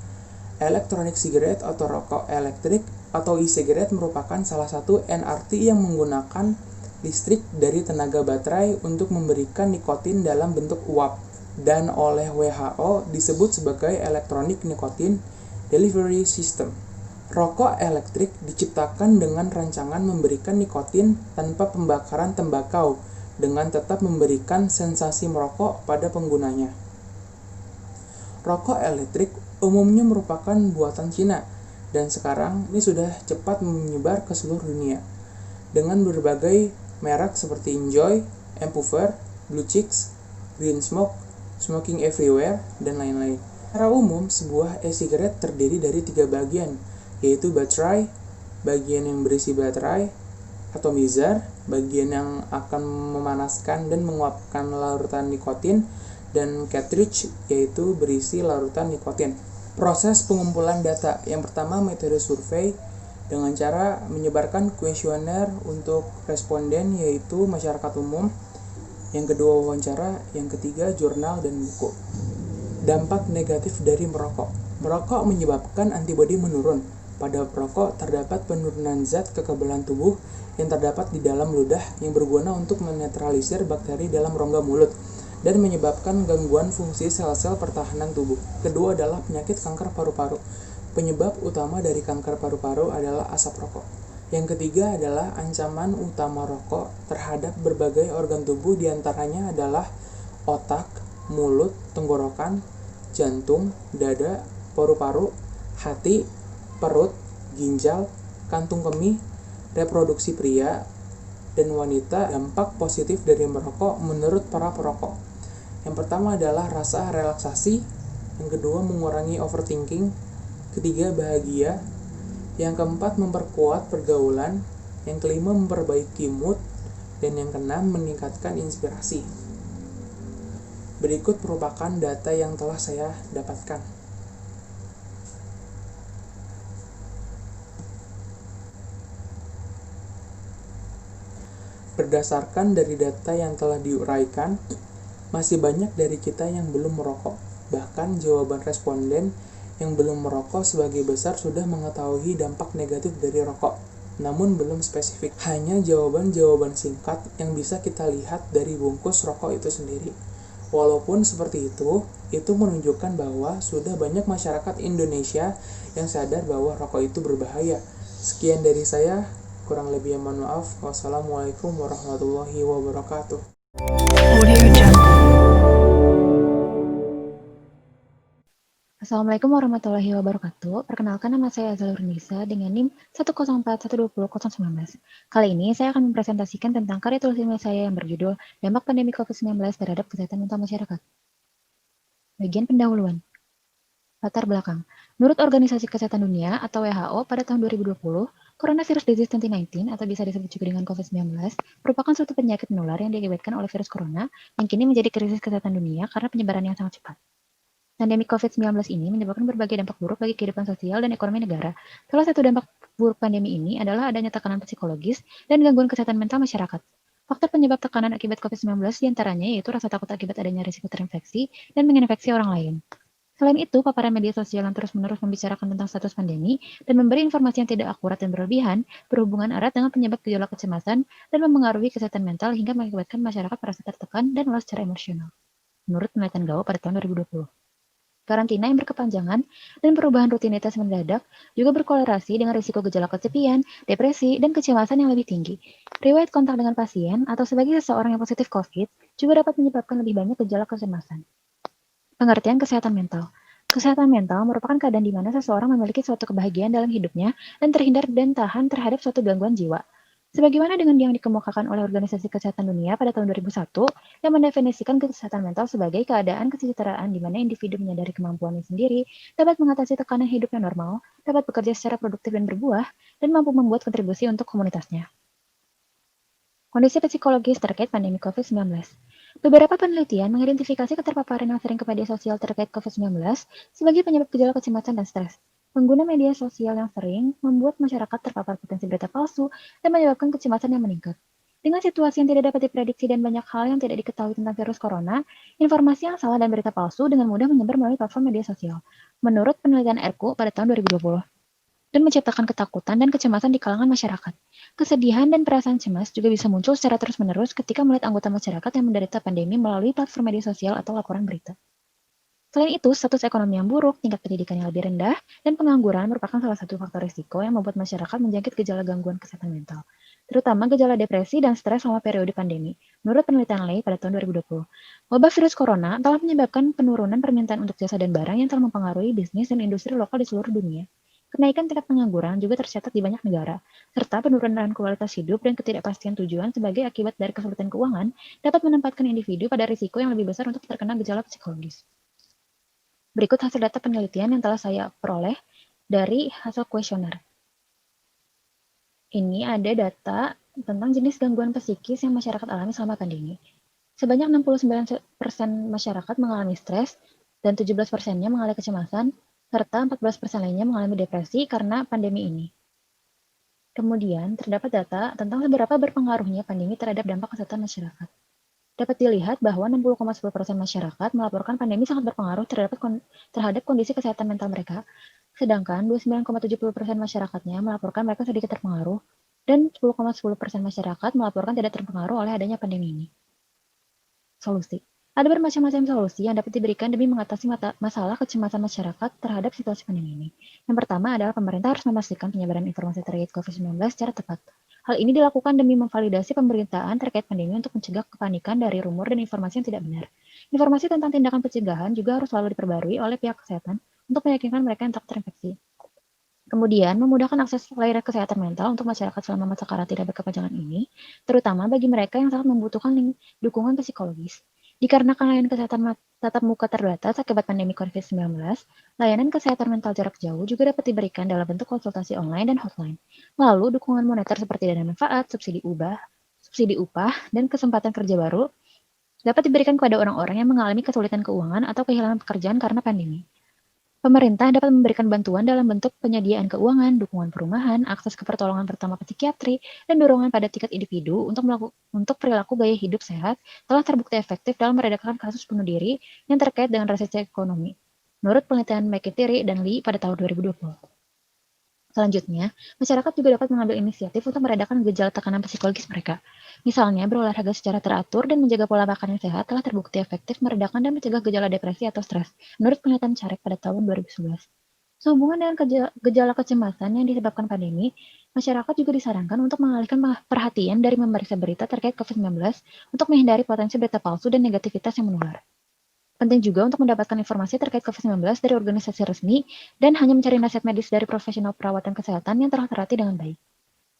H: Electronic cigarette atau rokok elektrik atau e-cigarette merupakan salah satu NRT yang menggunakan listrik dari tenaga baterai untuk memberikan nikotin dalam bentuk uap dan oleh WHO disebut sebagai Electronic Nicotine Delivery System. Rokok elektrik diciptakan dengan rancangan memberikan nikotin tanpa pembakaran tembakau dengan tetap memberikan sensasi merokok pada penggunanya. Rokok elektrik umumnya merupakan buatan Cina dan sekarang ini sudah cepat menyebar ke seluruh dunia dengan berbagai merek seperti Enjoy, Ampoufer, Blue Chicks, Green Smoke, Smoking Everywhere, dan lain-lain. Secara umum, sebuah e-cigarette terdiri dari 3 bagian, yaitu baterai, bagian yang berisi baterai, atomizer, bagian yang akan memanaskan dan menguapkan larutan nikotin, dan cartridge, yaitu berisi larutan nikotin. Proses pengumpulan data. Yang pertama, metode survei dengan cara menyebarkan kuesioner untuk responden, yaitu masyarakat umum. Yang kedua, wawancara. Yang ketiga, jurnal dan buku. Dampak negatif dari merokok. Merokok menyebabkan antibodi menurun. Pada perokok terdapat penurunan zat kekebalan tubuh yang terdapat di dalam ludah yang berguna untuk menetralisir bakteri dalam rongga mulut dan menyebabkan gangguan fungsi sel-sel pertahanan tubuh. Kedua adalah penyakit kanker paru-paru. Penyebab utama dari kanker paru-paru adalah asap rokok. Yang ketiga adalah ancaman utama rokok terhadap berbagai organ tubuh, diantaranya adalah otak, mulut, tenggorokan, jantung, dada, paru-paru, hati, perut, ginjal, kantung kemih, reproduksi pria dan wanita. Dampak positif dari merokok menurut para perokok. Yang pertama adalah rasa relaksasi, Yang kedua, mengurangi overthinking. Ketiga, bahagia. Yang keempat, memperkuat pergaulan. Yang kelima, memperbaiki mood. Dan yang keenam, meningkatkan inspirasi. Berikut merupakan data yang telah saya dapatkan. Berdasarkan dari data yang telah diuraikan, masih banyak dari kita yang belum merokok. Bahkan jawaban responden yang belum merokok sebagai besar sudah mengetahui dampak negatif dari rokok, namun belum spesifik. Hanya jawaban-jawaban singkat yang bisa kita lihat dari bungkus rokok itu sendiri. Walaupun seperti itu menunjukkan bahwa sudah banyak masyarakat Indonesia yang sadar bahwa rokok itu berbahaya. Sekian dari saya, kurang lebihnya mohon maaf. Wassalamualaikum warahmatullahi wabarakatuh.
I: Assalamualaikum warahmatullahi wabarakatuh. Perkenalkan, nama saya Azalur Nisa dengan NIM 104120019. Kali ini saya akan mempresentasikan tentang karya tulis ilmiah saya yang berjudul Dampak Pandemi COVID-19 terhadap Kesehatan Mental Masyarakat. Bagian pendahuluan. Latar belakang. Menurut Organisasi Kesehatan Dunia atau WHO pada tahun 2020, Coronavirus Disease 2019 atau bisa disebut juga dengan COVID-19 merupakan suatu penyakit menular yang diakibatkan oleh virus corona yang kini menjadi krisis kesehatan dunia karena penyebaran yang sangat cepat. Pandemi COVID-19 ini menyebabkan berbagai dampak buruk bagi kehidupan sosial dan ekonomi negara. Salah satu dampak buruk pandemi ini adalah adanya tekanan psikologis dan gangguan kesehatan mental masyarakat. Faktor penyebab tekanan akibat COVID-19 diantaranya yaitu rasa takut akibat adanya risiko terinfeksi dan menginfeksi orang lain. Selain itu, paparan media sosial yang terus-menerus membicarakan tentang status pandemi dan memberi informasi yang tidak akurat dan berlebihan berhubungan erat dengan penyebab gejolak kecemasan dan mempengaruhi kesehatan mental hingga mengakibatkan masyarakat merasa tertekan dan lelah secara emosional. Menurut penelitian GAO pada tahun 2020. Karantina yang berkepanjangan dan perubahan rutinitas mendadak juga berkorelasi dengan risiko gejolak kesepian, depresi, dan kecemasan yang lebih tinggi. Riwayat kontak dengan pasien atau sebagai seseorang yang positif COVID juga dapat menyebabkan lebih banyak gejolak kecemasan. Pengertian kesehatan mental. Kesehatan mental merupakan keadaan di mana seseorang memiliki suatu kebahagiaan dalam hidupnya dan terhindar dan tahan terhadap suatu gangguan jiwa. Sebagaimana dengan yang dikemukakan oleh Organisasi Kesehatan Dunia pada tahun 2001 yang mendefinisikan kesehatan mental sebagai keadaan kesejahteraan di mana individu menyadari kemampuannya sendiri, dapat mengatasi tekanan hidup yang normal, dapat bekerja secara produktif dan berbuah, dan mampu membuat kontribusi untuk komunitasnya. Kondisi psikologis terkait pandemi COVID-19. Beberapa penelitian mengidentifikasi keterpaparan yang sering ke media sosial terkait COVID-19 sebagai penyebab gejolak kecemasan dan stres. Pengguna media sosial yang sering membuat masyarakat terpapar potensi berita palsu dan menyebabkan kecemasan yang meningkat. Dengan situasi yang tidak dapat diprediksi dan banyak hal yang tidak diketahui tentang virus corona, informasi yang salah dan berita palsu dengan mudah menyebar melalui platform media sosial. Menurut penelitian ERKU pada tahun 2020. Dan menciptakan ketakutan dan kecemasan di kalangan masyarakat. Kesedihan dan perasaan cemas juga bisa muncul secara terus-menerus ketika melihat anggota masyarakat yang menderita pandemi melalui platform media sosial atau laporan berita. Selain itu, status ekonomi yang buruk, tingkat pendidikan yang lebih rendah, dan pengangguran merupakan salah satu faktor risiko yang membuat masyarakat menjangkit gejala gangguan kesehatan mental, terutama gejala depresi dan stres selama periode pandemi. Menurut penelitian Lay pada tahun 2020, wabah virus corona telah menyebabkan penurunan permintaan untuk jasa dan barang yang telah mempengaruhi bisnis dan industri lokal di seluruh dunia. Kenaikan tingkat pengangguran juga tercatat di banyak negara, serta penurunan kualitas hidup dan ketidakpastian tujuan sebagai akibat dari kesulitan keuangan dapat menempatkan individu pada risiko yang lebih besar untuk terkena gejala psikologis. Berikut hasil data penelitian yang telah saya peroleh dari hasil kuesioner. Ini ada data tentang jenis gangguan psikis yang masyarakat alami selama pandemi. Sebanyak 69% masyarakat mengalami stres dan 17%-nya mengalami kecemasan, serta 14% lainnya mengalami depresi karena pandemi ini. Kemudian, terdapat data tentang seberapa berpengaruhnya pandemi terhadap dampak kesehatan masyarakat. Dapat dilihat bahwa 60,10% masyarakat melaporkan pandemi sangat berpengaruh terhadap kondisi kesehatan mental mereka, sedangkan 29,70% masyarakatnya melaporkan mereka sedikit terpengaruh, dan 10,10% masyarakat melaporkan tidak terpengaruh oleh adanya pandemi ini. Solusi. Ada bermacam-macam solusi yang dapat diberikan demi mengatasi masalah kecemasan masyarakat terhadap situasi pandemi ini. Yang pertama adalah pemerintah harus memastikan penyebaran informasi terkait COVID-19 secara tepat. Hal ini dilakukan demi memvalidasi pemberitaan terkait pandemi untuk mencegah kepanikan dari rumor dan informasi yang tidak benar. Informasi tentang tindakan pencegahan juga harus selalu diperbarui oleh pihak kesehatan untuk meyakinkan mereka yang takut terinfeksi. Kemudian, memudahkan akses layanan kesehatan mental untuk masyarakat selama masa karantina berkepanjangan ini, terutama bagi mereka yang sangat membutuhkan dukungan psikologis. Dikarenakan layanan kesehatan tatap muka terbatas akibat pandemi COVID-19, layanan kesehatan mental jarak jauh juga dapat diberikan dalam bentuk konsultasi online dan hotline. Lalu, dukungan moneter seperti dana manfaat, subsidi upah, dan kesempatan kerja baru dapat diberikan kepada orang-orang yang mengalami kesulitan keuangan atau kehilangan pekerjaan karena pandemi. Pemerintah dapat memberikan bantuan dalam bentuk penyediaan keuangan, dukungan perumahan, akses ke pertolongan pertama psikiatri, dan dorongan pada tingkat individu untuk perilaku gaya hidup sehat telah terbukti efektif dalam meredakan kasus bunuh diri yang terkait dengan resesi ekonomi, menurut penelitian McIntyre dan Lee pada tahun 2020. Selanjutnya, masyarakat juga dapat mengambil inisiatif untuk meredakan gejala tekanan psikologis mereka. Misalnya, berolahraga secara teratur dan menjaga pola makan yang sehat telah terbukti efektif meredakan dan mencegah gejala depresi atau stres, menurut penelitian Carek pada tahun 2011. Sehubungan dengan gejala kecemasan yang disebabkan pandemi, masyarakat juga disarankan untuk mengalihkan perhatian dari memeriksa berita terkait COVID-19 untuk menghindari potensi berita palsu dan negativitas yang menular. Penting juga untuk mendapatkan informasi terkait COVID-19 dari organisasi resmi dan hanya mencari nasihat medis dari profesional perawatan kesehatan yang telah terlatih dengan baik.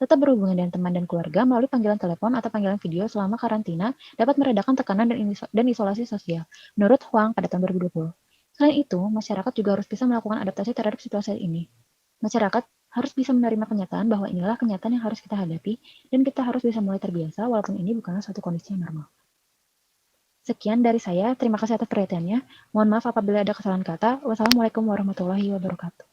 I: Tetap berhubungan dengan teman dan keluarga melalui panggilan telepon atau panggilan video selama karantina dapat meredakan tekanan dan isolasi sosial, menurut Huang pada tahun 2020. Selain itu, masyarakat juga harus bisa melakukan adaptasi terhadap situasi ini. Masyarakat harus bisa menerima kenyataan bahwa inilah kenyataan yang harus kita hadapi dan kita harus bisa mulai terbiasa walaupun ini bukanlah suatu kondisi yang normal. Sekian dari saya, terima kasih atas perhatiannya. Mohon maaf apabila ada kesalahan kata. Wassalamualaikum warahmatullahi wabarakatuh.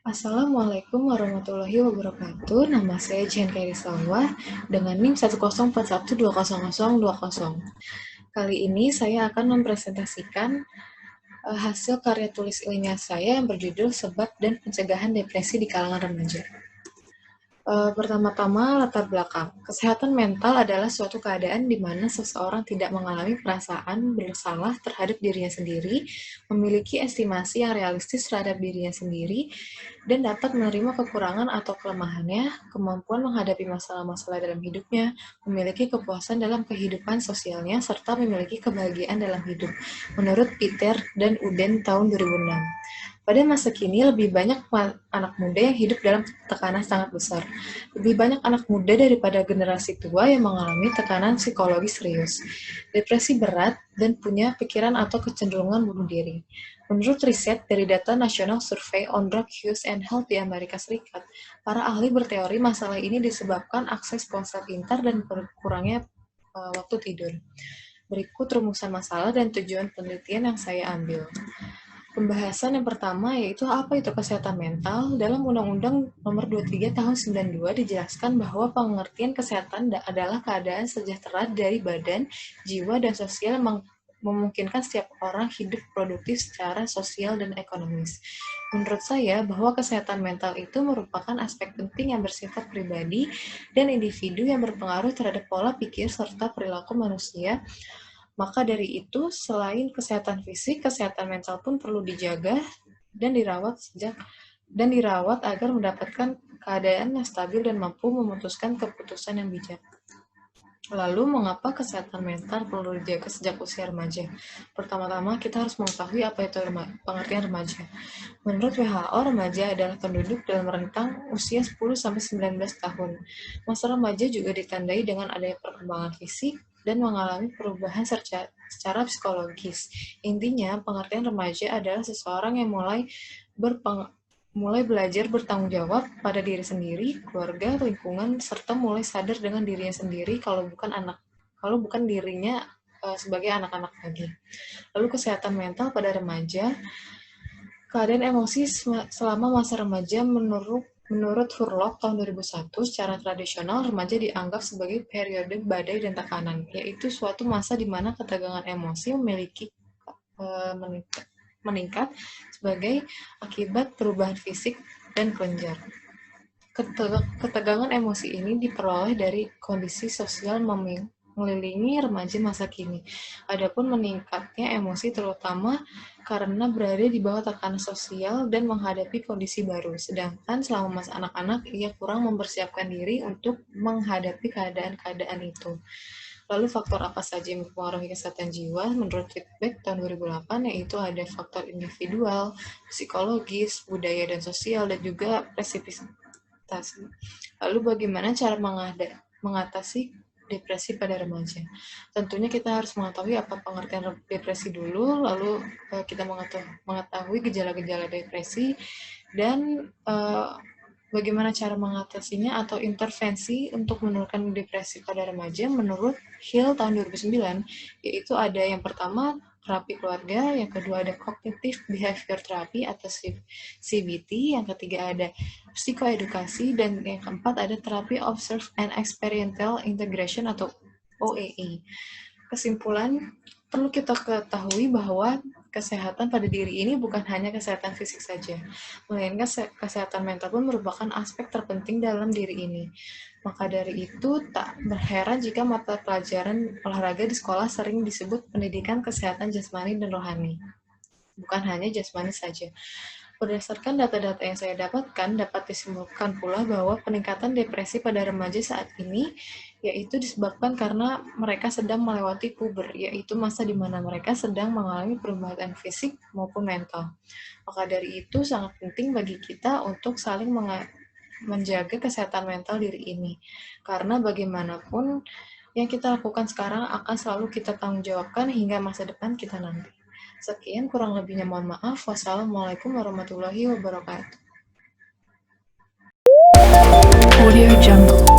G: Assalamualaikum warahmatullahi wabarakatuh. Nama saya Jihan Kairi Salwa dengan NIM 104120020. Kali ini saya akan mempresentasikan hasil karya tulis ilmiah saya yang berjudul Sebab dan Pencegahan Depresi di Kalangan Remaja. Pertama-tama, latar belakang. Kesehatan mental adalah suatu keadaan di mana seseorang tidak mengalami perasaan bersalah terhadap dirinya sendiri, memiliki estimasi yang realistis terhadap dirinya sendiri, dan dapat menerima kekurangan atau kelemahannya, kemampuan menghadapi masalah-masalah dalam hidupnya, memiliki kepuasan dalam kehidupan sosialnya, serta memiliki kebahagiaan dalam hidup, menurut Peter dan Uden tahun 2006. Pada masa kini, lebih banyak anak muda yang hidup dalam tekanan sangat besar. Lebih banyak anak muda daripada generasi tua yang mengalami tekanan psikologis serius, depresi berat, dan punya pikiran atau kecenderungan bunuh diri. Menurut riset dari data National Survey on Drug Use and Health di Amerika Serikat, para ahli berteori masalah ini disebabkan akses ponsel pintar dan berkurangnya waktu tidur. Berikut rumusan masalah dan tujuan penelitian yang saya ambil. Pembahasan yang pertama yaitu apa itu kesehatan mental. Dalam Undang-Undang Nomor 23 Tahun 92 dijelaskan bahwa pengertian kesehatan adalah keadaan sejahtera dari badan, jiwa, dan sosial memungkinkan setiap orang hidup produktif secara sosial dan ekonomis. Menurut saya bahwa kesehatan mental itu merupakan aspek penting yang bersifat pribadi dan individu yang berpengaruh terhadap pola pikir serta perilaku manusia. Maka dari itu, selain kesehatan fisik, kesehatan mental pun perlu dijaga dan dirawat agar mendapatkan keadaan yang stabil dan mampu memutuskan keputusan yang bijak. Lalu, mengapa kesehatan mental perlu dijaga sejak usia remaja? Pertama-tama, kita harus mengetahui apa itu pengertian remaja. Menurut WHO, remaja adalah penduduk dalam rentang usia 10-19 tahun. Masa remaja juga ditandai dengan adanya perkembangan fisik dan mengalami perubahan secara psikologis. Intinya, pengertian remaja adalah seseorang yang mulai belajar bertanggung jawab pada diri sendiri, keluarga, lingkungan, serta mulai sadar dengan dirinya sendiri kalau bukan dirinya sebagai anak-anak lagi. Lalu kesehatan mental pada remaja, keadaan emosi selama masa remaja menurut Hurlock tahun 2001, secara tradisional remaja dianggap sebagai periode badai dan tekanan, yaitu suatu masa di mana ketegangan emosi meningkat sebagai akibat perubahan fisik dan kelenjar. Ketegangan emosi ini diperoleh dari kondisi sosial mengelilingi remaja masa kini. Adapun meningkatnya emosi terutama karena berada di bawah tekanan sosial dan menghadapi kondisi baru. Sedangkan selama masa anak-anak, ia kurang mempersiapkan diri untuk menghadapi keadaan-keadaan itu.
J: Lalu faktor apa saja yang mempengaruhi kesehatan jiwa? Menurut feedback tahun 2008, yaitu ada faktor individual, psikologis, budaya dan sosial, dan juga presipitas. Lalu bagaimana cara mengatasi depresi pada remaja? Tentunya kita harus mengetahui apa pengertian depresi dulu, lalu kita mengetahui gejala-gejala depresi, dan bagaimana cara mengatasinya atau intervensi untuk menurunkan depresi pada remaja menurut Hill tahun 2009, yaitu ada yang pertama terapi keluarga, yang kedua ada cognitive behavior therapy atau CBT, yang ketiga ada psikoedukasi, dan yang keempat ada terapi observe and experiential integration atau OAE. Kesimpulan, perlu kita ketahui bahwa kesehatan pada diri ini bukan hanya kesehatan fisik saja, melainkan kesehatan mental pun merupakan aspek terpenting dalam diri ini. Maka dari itu, tak berheran jika mata pelajaran olahraga di sekolah sering disebut pendidikan kesehatan jasmani dan rohani. Bukan hanya jasmani saja. Berdasarkan data-data yang saya dapatkan, dapat disimpulkan pula bahwa peningkatan depresi pada remaja saat ini yaitu disebabkan karena mereka sedang melewati puber, yaitu masa di mana mereka sedang mengalami perubahan fisik maupun mental. Maka dari itu sangat penting bagi kita untuk saling menjaga kesehatan mental diri ini. Karena bagaimanapun yang kita lakukan sekarang akan selalu kita tanggungjawabkan hingga masa depan kita nanti. Sekian, kurang lebihnya mohon maaf. Wassalamualaikum warahmatullahi wabarakatuh.
K: Audio Jungle.